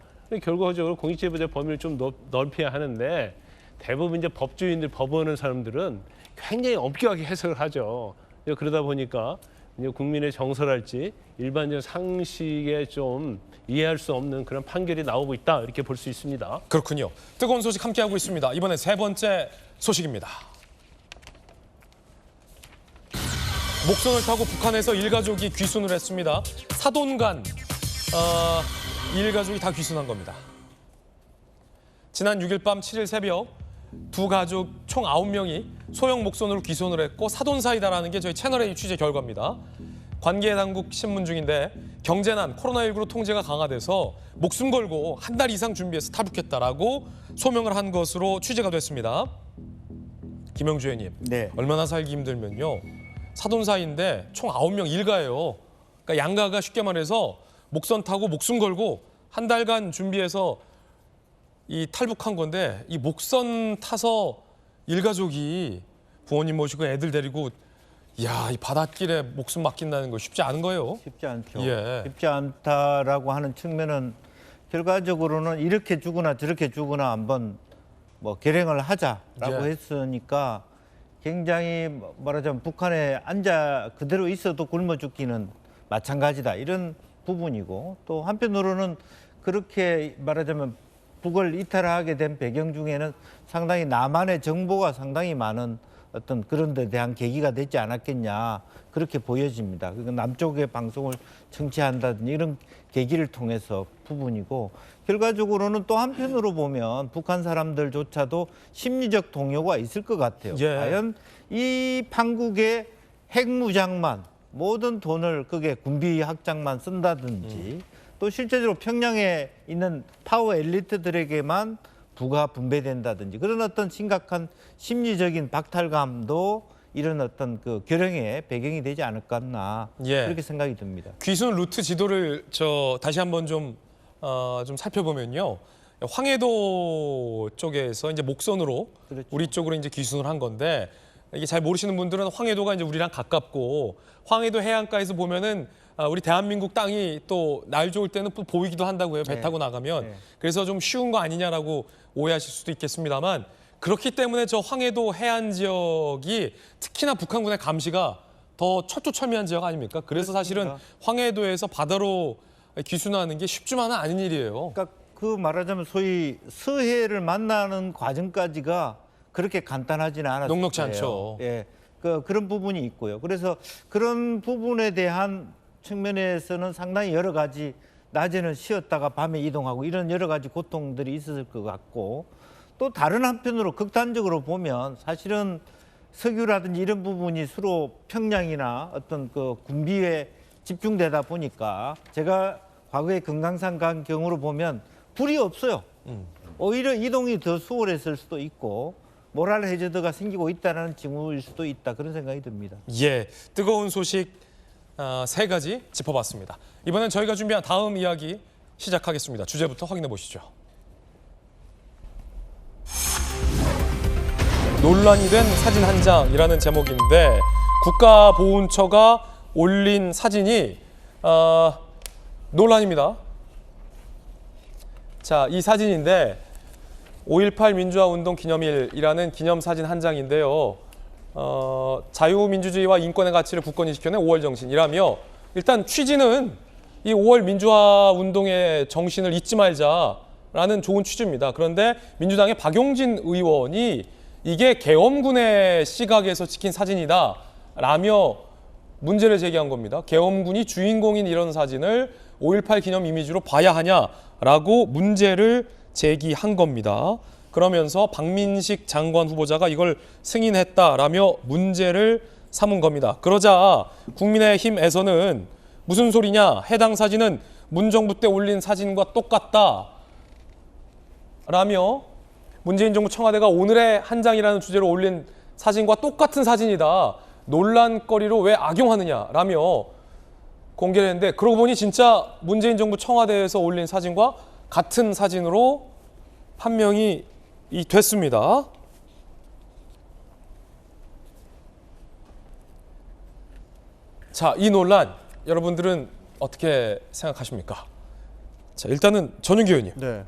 결과적으로 공익제보자 범위를 좀 넓혀야 하는데 대부분 이제 법조인들, 법원하는 사람들은 굉장히 엄격하게 해석을 하죠. 그러다 보니까 이제 국민의 정서랄지 일반적 상식에 좀 이해할 수 없는 그런 판결이 나오고 있다 이렇게 볼 수 있습니다. 그렇군요. 뜨거운 소식 함께하고 있습니다. 이번엔 3번째 소식입니다. 목선을 타고 북한에서 일가족이 귀순을 했습니다. 사돈간 일가족이 다 귀순한 겁니다. 지난 6일 밤 7일 새벽 두 가족 총 9명이 소형 목선으로 귀순을 했고 사돈 사이다라는 게 저희 채널A 취재 결과입니다. 관계 당국 신문 중인데 경제난 코로나19로 통제가 강화돼서 목숨 걸고 한 달 이상 준비해서 탈북했다라고 소명을 한 것으로 취재가 됐습니다. 김영주 의원님, 네. 얼마나 살기 힘들면요. 사돈 사이인데 총 9명 일가예요. 그러니까 양가가 쉽게 말해서 목선 타고 목숨 걸고 한 달간 준비해서 이 탈북한 건데 이 목선 타서 일가족이 부모님 모시고 애들 데리고 야, 이 바닷길에 목숨 맡긴다는 거 쉽지 않은 거예요. 쉽지 않죠. 예. 쉽지 않다라고 하는 측면은 결과적으로는 이렇게 주거나 저렇게 주거나 한번 뭐 결행을 하자라고 예. 했으니까 굉장히 말하자면 북한에 앉아 그대로 있어도 굶어 죽기는 마찬가지다 이런 부분이고 또 한편으로는 그렇게 말하자면 북을 이탈하게 된 배경 중에는 상당히 남한의 정보가 상당히 많은 어떤 그런 데 대한 계기가 되지 않았겠냐 그렇게 보여집니다. 그러니까 남쪽의 방송을 청취한다든지 이런 계기를 통해서 부분이고 결과적으로는 또 한편으로 보면 북한 사람들조차도 심리적 동요가 있을 것 같아요. 예. 과연 이 판국의 핵무장만 모든 돈을 그게 군비 확장만 쓴다든지 또 실제적으로 평양에 있는 파워 엘리트들에게만 부가 분배된다든지 그런 어떤 심각한 심리적인 박탈감도 이런 어떤 그 결형의 배경이 되지 않을까 예. 그렇게 생각이 듭니다. 귀순 루트 지도를 다시 한번 좀 살펴보면요. 황해도 쪽에서 이제 목선으로 그렇죠. 우리 쪽으로 이제 귀순을 한 건데 이게 잘 모르시는 분들은 황해도가 이제 우리랑 가깝고 황해도 해안가에서 보면은 우리 대한민국 땅이 또 날 좋을 때는 또 보이기도 한다고 해요. 배 타고 나가면. 네. 그래서 좀 쉬운 거 아니냐라고 오해하실 수도 있겠습니다만 그렇기 때문에 저 황해도 해안 지역이 특히나 북한군의 감시가 더 철두철미한 지역 아닙니까? 그래서 사실은 황해도에서 바다로 귀순하는 게 쉽지만은 않은 일이에요. 그러니까 그 말하자면 소위 서해를 만나는 과정까지가 그렇게 간단하지는 않았어요. 녹록지 않죠. 예, 그런 부분이 있고요. 그래서 그런 부분에 대한 측면에서는 상당히 여러 가지 낮에는 쉬었다가 밤에 이동하고 이런 여러 가지 고통들이 있었을 것 같고 또 다른 한편으로 극단적으로 보면 사실은 석유라든지 이런 부분이 주로 평양이나 어떤 그 군비에 집중되다 보니까 제가 과거에 금강산 간 경우로 보면 불이 없어요. 오히려 이동이 더 수월했을 수도 있고 모랄 해저드가 생기고 있다는 징후일 수도 있다 그런 생각이 듭니다. 예, 뜨거운 소식 3가지 짚어봤습니다. 이번엔 저희가 준비한 다음 이야기 시작하겠습니다. 주제부터 확인해 보시죠. 논란이 된 사진 한 장이라는 제목인데 국가보훈처가 올린 사진이 논란입니다. 자, 이 사진인데 5.18 민주화운동 기념일이라는 기념사진 한 장인데요. 자유민주주의와 인권의 가치를 굳건히 지켜낸 5월 정신이라며 일단 취지는 이 5월 민주화운동의 정신을 잊지 말자라는 좋은 취지입니다. 그런데 민주당의 박용진 의원이 이게 계엄군의 시각에서 찍힌 사진이다 라며 문제를 제기한 겁니다. 계엄군이 주인공인 이런 사진을 5.18 기념 이미지로 봐야 하냐라고 문제를 제기한 겁니다. 그러면서 박민식 장관 후보자가 이걸 승인했다라며 문제를 삼은 겁니다. 그러자 국민의힘에서는 무슨 소리냐, 해당 사진은 문정부 때 올린 사진과 똑같다 라며 문재인 정부 청와대가 오늘의 한 장이라는 주제로 올린 사진과 똑같은 사진이다, 논란거리로 왜 악용하느냐라며 공개를 했는데 그러고 보니 진짜 문재인 정부 청와대에서 올린 사진과 같은 사진으로 판명이 됐습니다. 자, 이 논란 여러분들은 어떻게 생각하십니까? 자, 일단은 전윤기 의원님. 네.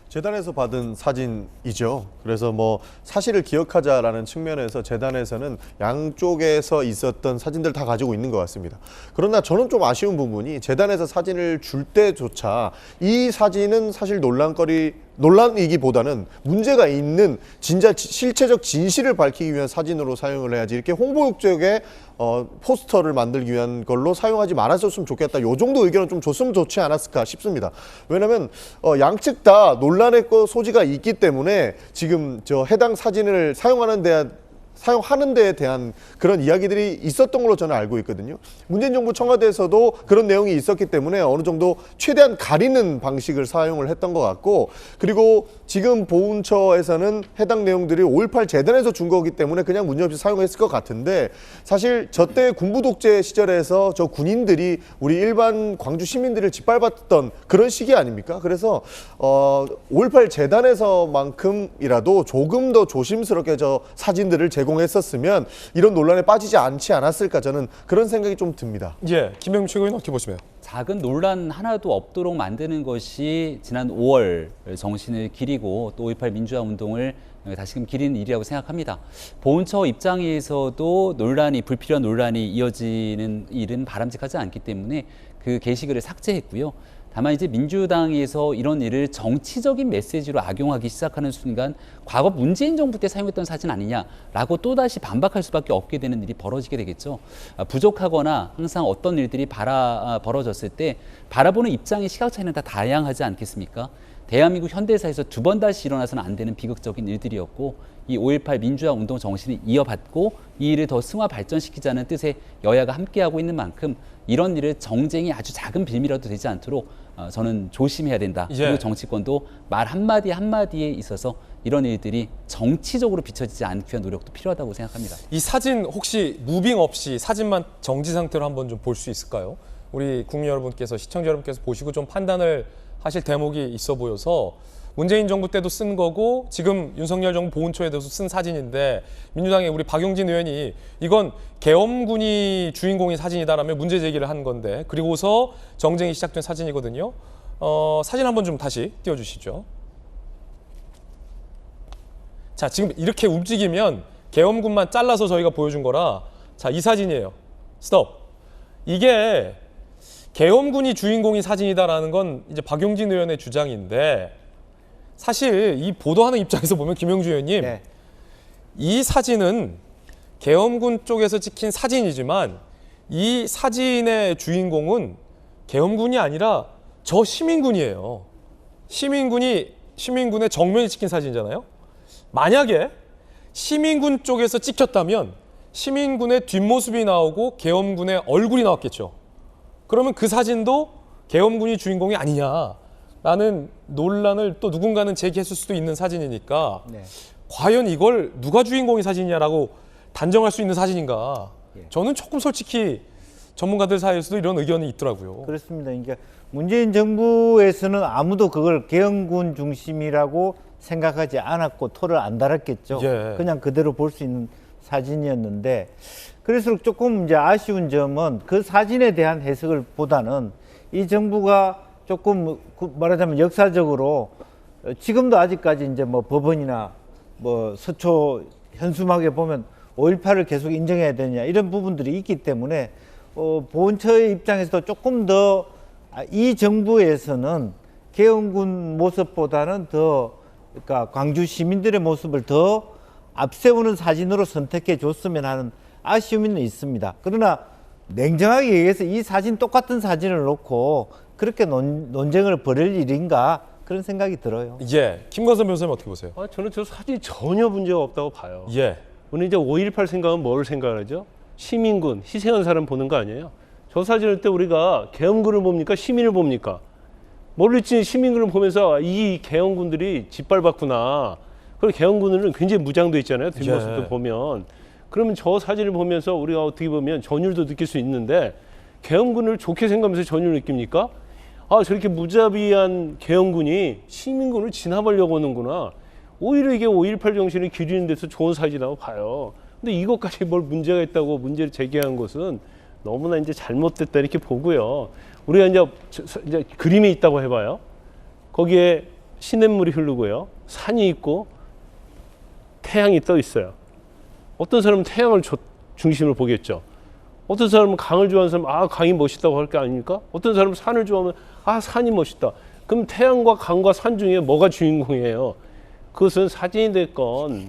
재단에서 받은 사진이죠. 그래서 뭐 사실을 기억하자라는 측면에서 재단에서는 양쪽에서 있었던 사진들 다 가지고 있는 것 같습니다. 그러나 저는 좀 아쉬운 부분이 재단에서 사진을 줄 때조차 이 사진은 사실 논란이기보다는 문제가 있는 진짜 실체적 진실을 밝히기 위한 사진으로 사용을 해야지 이렇게 홍보욕적의 포스터를 만들기 위한 걸로 사용하지 말았었으면 좋겠다. 요 정도 의견은 좀 줬으면 좋지 않았을까 싶습니다. 왜냐하면 양측 다 논란의 소지가 있기 때문에 지금 저 해당 사진을 사용하는 데에 대한 그런 이야기들이 있었던 걸로 저는 알고 있거든요. 문재인 정부 청와대에서도 그런 내용이 있었기 때문에 어느 정도 최대한 가리는 방식을 사용을 했던 것 같고, 그리고 지금 보훈처에서는 해당 내용들이 5.18 재단에서 준 거기 때문에 그냥 문제없이 사용했을 것 같은데, 사실 저 때 군부 독재 시절에서 저 군인들이 우리 일반 광주 시민들을 짓밟았던 그런 시기 아닙니까? 그래서 5.18 재단에서만큼이라도 조금 더 조심스럽게 저 사진들을 제공했었으면 이런 논란에 빠지지 않지 않았을까, 저는 그런 생각이 좀 듭니다. 예, 김병민 최고위원 어떻게 보시나요? 작은 논란 하나도 없도록 만드는 것이 지난 5월 정신을 기리고 또 5.18 민주화 운동을 다시금 기리는 일이라고 생각합니다. 보훈처 입장에서도 불필요한 논란이 이어지는 일은 바람직하지 않기 때문에 그 게시글을 삭제했고요. 다만 이제 민주당에서 이런 일을 정치적인 메시지로 악용하기 시작하는 순간 과거 문재인 정부 때 사용했던 사진 아니냐라고 또다시 반박할 수밖에 없게 되는 일이 벌어지게 되겠죠. 부족하거나 항상 어떤 일들이 벌어졌을 때 바라보는 입장의 시각 차이는 다 다양하지 않겠습니까? 대한민국 현대사에서 두 번 다시 일어나서는 안 되는 비극적인 일들이었고 이 5.18 민주화 운동 정신을 이어받고 이 일을 더 승화 발전시키자는 뜻의 여야가 함께하고 있는 만큼 이런 일을 정쟁이 아주 작은 빌미라도 되지 않도록 저는 조심해야 된다. 예. 그리고 정치권도 말 한마디 한마디에 있어서 이런 일들이 정치적으로 비춰지지 않기 위한 노력도 필요하다고 생각합니다. 이 사진 혹시 무빙 없이 사진만 정지 상태로 한번 좀 볼 수 있을까요? 우리 국민 여러분께서, 시청자 여러분께서 보시고 좀 판단을 하실 대목이 있어 보여서 문재인 정부 때도 쓴 거고 지금 윤석열 정부 보훈처에 대해서 쓴 사진인데 민주당의 우리 박용진 의원이 이건 계엄군이 주인공인 사진이다라며 문제 제기를 한 건데 그리고서 정쟁이 시작된 사진이거든요. 사진 한번 좀 다시 띄워주시죠. 자, 지금 이렇게 움직이면 계엄군만 잘라서 저희가 보여준 거라 자, 이 사진이에요. 스톱. 이게 계엄군이 주인공인 사진이다라는 건 이제 박용진 의원의 주장인데 사실 이 보도하는 입장에서 보면 김영주 의원님 네. 이 사진은 계엄군 쪽에서 찍힌 사진이지만 이 사진의 주인공은 계엄군이 아니라 저 시민군이에요. 시민군의 정면이 찍힌 사진이잖아요. 만약에 시민군 쪽에서 찍혔다면 시민군의 뒷모습이 나오고 계엄군의 얼굴이 나왔겠죠. 그러면 그 사진도 계엄군이 주인공이 아니냐라는 논란을 또 누군가는 제기했을 수도 있는 사진이니까 네. 과연 이걸 누가 주인공의 사진이냐라고 단정할 수 있는 사진인가. 저는 조금 솔직히 전문가들 사이에서도 이런 의견이 있더라고요. 그렇습니다. 그러니까 문재인 정부에서는 아무도 그걸 계엄군 중심이라고 생각하지 않았고 토를 안 달았겠죠. 예. 그냥 그대로 볼 수 있는 사진이었는데 그럴수록 조금 이제 아쉬운 점은 그 사진에 대한 해석을 보다는 이 정부가 조금 말하자면 역사적으로 지금도 아직까지 이제 뭐 법원이나 뭐 서초 현수막에 보면 5.18을 계속 인정해야 되느냐 이런 부분들이 있기 때문에 보훈처의 입장에서도 조금 더 이 정부에서는 계엄군 모습보다는 더 그러니까 광주 시민들의 모습을 더 앞세우는 사진으로 선택해 줬으면 하는 아쉬움은 있습니다. 그러나 냉정하게 얘기해서 이 사진 똑같은 사진을 놓고 그렇게 논쟁을 벌일 일인가 그런 생각이 들어요. 예, 김관선 변호사님 어떻게 보세요? 저는 저 사진 전혀 문제가 없다고 봐요. 예. 오늘 이제 5.18 생각은 뭘 생각하죠? 시민군, 희생한 사람 보는 거 아니에요? 저 사진을 때 우리가 계엄군을 봅니까? 시민을 봅니까? 멀리진 시민군을 보면서 이 계엄군들이 짓밟았구나. 그리고 계엄군은 굉장히 무장돼 있잖아요. 뒷모습도 예. 보면. 그러면 저 사진을 보면서 우리가 어떻게 보면 전율도 느낄 수 있는데 계엄군을 좋게 생각하면서 전율을 느낍니까? 아, 저렇게 무자비한 계엄군이 시민군을 진압하려고 하는구나. 오히려 이게 5.18 정신을 기리는 데서 좋은 사진이라고 봐요. 근데 이것까지 뭘 문제가 있다고 문제를 제기한 것은 너무나 이제 잘못됐다 이렇게 보고요. 우리가 이제 그림이 있다고 해봐요. 거기에 시냇물이 흐르고요. 산이 있고 태양이 떠 있어요. 어떤 사람은 태양을 중심으로 보겠죠. 어떤 사람은 강을 좋아하는 사람은 아, 강이 멋있다고 할 게 아닙니까? 어떤 사람은 산을 좋아하면 아, 산이 멋있다. 그럼 태양과 강과 산 중에 뭐가 주인공이에요? 그것은 사진이 됐건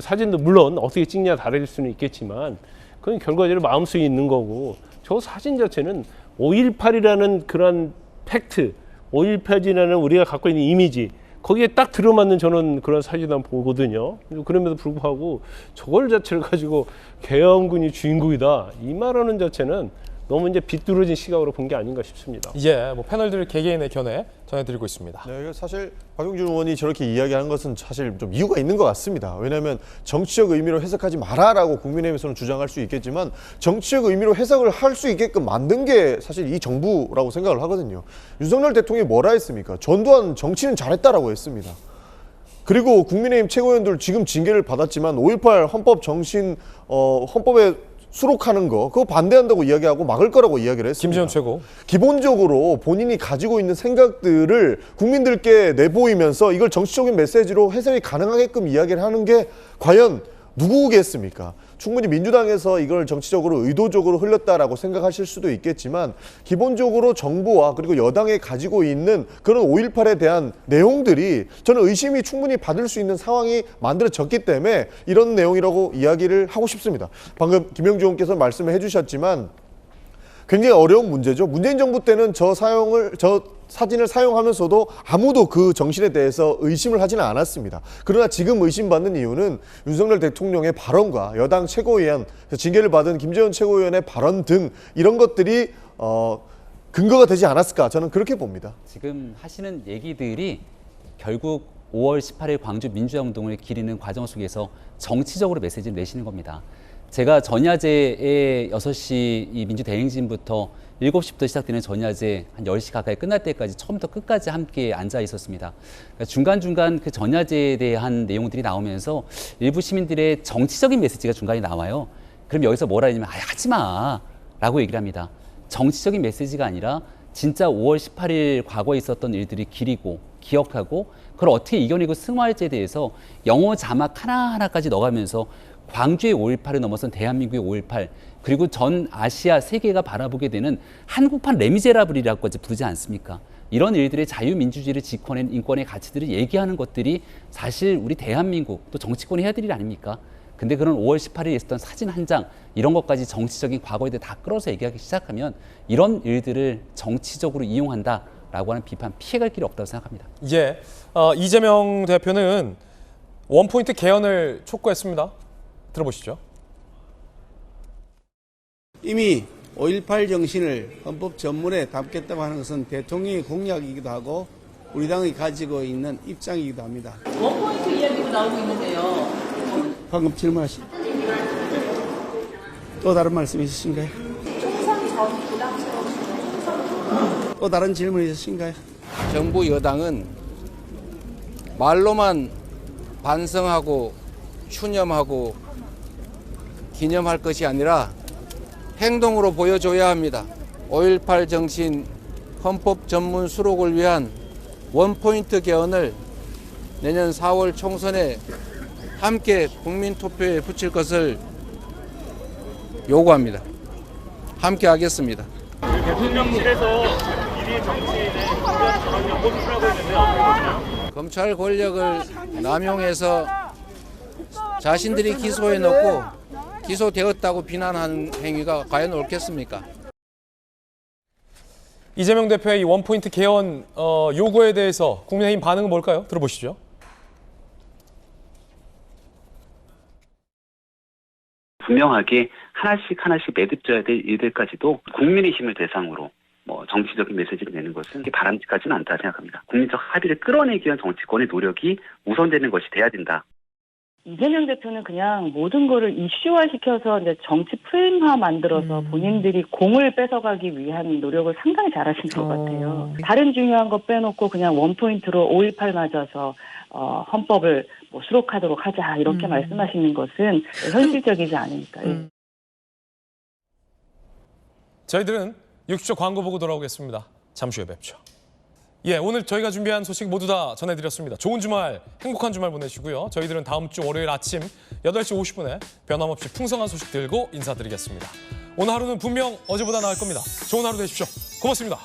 사진도 물론 어떻게 찍냐 다를 수는 있겠지만 그건 결과적으로 마음속에 있는 거고 저 사진 자체는 5.18이라는 그런 팩트, 5.18이라는 우리가 갖고 있는 이미지 거기에 딱 들어맞는 저는 그런 사진을 보거든요. 그럼에도 불구하고 저걸 자체를 가지고 계엄군이 주인공이다 이 말하는 자체는 너무 이제 비뚤어진 시각으로 본 게 아닌가 싶습니다. 예, 뭐 패널들 개개인의 견해 전해드리고 있습니다. 네, 사실 박용진 의원이 저렇게 이야기하는 것은 사실 좀 이유가 있는 것 같습니다. 왜냐하면 정치적 의미로 해석하지 마라라고 국민의힘에서는 주장할 수 있겠지만 정치적 의미로 해석을 할 수 있게끔 만든 게 사실 이 정부라고 생각을 하거든요. 윤석열 대통령이 뭐라 했습니까? 전두환 정치는 잘했다라고 했습니다. 그리고 국민의힘 최고위원들 지금 징계를 받았지만 5.18 헌법 정신, 헌법에 수록하는 거 그거 반대한다고 이야기하고 막을 거라고 이야기를 했습니다. 김재원 최고. 기본적으로 본인이 가지고 있는 생각들을 국민들께 내보이면서 이걸 정치적인 메시지로 해석이 가능하게끔 이야기를 하는 게 과연 누구겠습니까? 충분히 민주당에서 이걸 정치적으로 의도적으로 흘렸다라고 생각하실 수도 있겠지만 기본적으로 정부와 그리고 여당이 가지고 있는 그런 5.18에 대한 내용들이 저는 의심이 충분히 받을 수 있는 상황이 만들어졌기 때문에 이런 내용이라고 이야기를 하고 싶습니다. 방금 김영주 의원께서 말씀을 해주셨지만 굉장히 어려운 문제죠. 문재인 정부 때는 저 사진을 사용하면서도 아무도 그 정신에 대해서 의심을 하지는 않았습니다. 그러나 지금 의심받는 이유는 윤석열 대통령의 발언과 여당 최고위원, 징계를 받은 김재원 최고위원의 발언 등 이런 것들이 근거가 되지 않았을까, 저는 그렇게 봅니다. 지금 하시는 얘기들이 결국 5월 18일 광주 민주화운동을 기리는 과정 속에서 정치적으로 메시지를 내시는 겁니다. 제가 전야제에 6시 이 민주대행진부터 7시부터 시작되는 전야제 한 10시 가까이 끝날 때까지 처음부터 끝까지 함께 앉아 있었습니다. 그러니까 중간중간 그 전야제에 대한 내용들이 나오면서 일부 시민들의 정치적인 메시지가 중간에 나와요. 그럼 여기서 뭐라 하냐면 하지 마 라고 얘기를 합니다. 정치적인 메시지가 아니라 진짜 5월 18일 과거에 있었던 일들이 기리고 기억하고 그걸 어떻게 이겨내고 승화할지에 대해서 영어 자막 하나하나까지 넣어가면서 광주의 5.18을 넘어선 대한민국의 5.18 그리고 전 아시아 세계가 바라보게 되는 한국판 레미제라블이라고까지 부르지 않습니까? 이런 일들의 자유민주주의를 지켜낸 인권의 가치들을 얘기하는 것들이 사실 우리 대한민국 또 정치권이 해야 될 일 아닙니까? 근데 그런 5월 18일에 있었던 사진 한 장 이런 것까지 정치적인 과거에 대해 다 끌어서 얘기하기 시작하면 이런 일들을 정치적으로 이용한다라고 하는 비판 피해갈 길이 없다고 생각합니다. 예, 이재명 대표는 원포인트 개헌을 촉구했습니다. 들어보시죠. 이미 5.18 정신을 헌법 전문에 담겠다고 하는 것은 대통령의 공약이기도 하고 우리 당이 가지고 있는 입장이기도 합니다. 원포인트 이야기도 나오고 있는데요. 방금 질문하신 또 다른 말씀 있으신가요? 또 다른 질문 있으신가요? 정부 여당은 말로만 반성하고 추념하고 기념할 것이 아니라 행동으로 보여줘야 합니다. 5.18 정신 헌법 전문 수록을 위한 원포인트 개헌을 내년 4월 총선에 함께 국민투표에 붙일 것을 요구합니다. 함께 하겠습니다. 대통령실에서 이리 정치인의 그런 연구를 하고 있는데 어떻게 보시나요? 검찰 권력을 남용해서 자신들이 기소해 놓고 기소되었다고 비난하는 행위가 과연 옳겠습니까? 이재명 대표의 이 원포인트 개헌 요구에 대해서 국민의힘 반응은 뭘까요? 들어보시죠. 분명하게 하나씩 매듭져야 될 일들까지도 국민의힘을 대상으로 정치적인 메시지를 내는 것은 바람직하지는 않다 생각합니다. 국민적 합의를 끌어내기 위한 정치권의 노력이 우선되는 것이 돼야 된다. 이재명 대표는 그냥 모든 거를 이슈화시켜서 이제 정치 프레임화 만들어서 본인들이 공을 뺏어가기 위한 노력을 상당히 잘하신 것 같아요. 다른 중요한 거 빼놓고 그냥 원포인트로 5.18 맞아서 헌법을 수록하도록 하자 이렇게 말씀하시는 것은 현실적이지 않으니까. 저희들은 60초 광고 보고 돌아오겠습니다. 잠시 후에 뵙죠. 예, 오늘 저희가 준비한 소식 모두 다 전해드렸습니다. 좋은 주말, 행복한 주말 보내시고요. 저희들은 다음 주 월요일 아침 8시 50분에 변함없이 풍성한 소식 들고 인사드리겠습니다. 오늘 하루는 분명 어제보다 나을 겁니다. 좋은 하루 되십시오. 고맙습니다.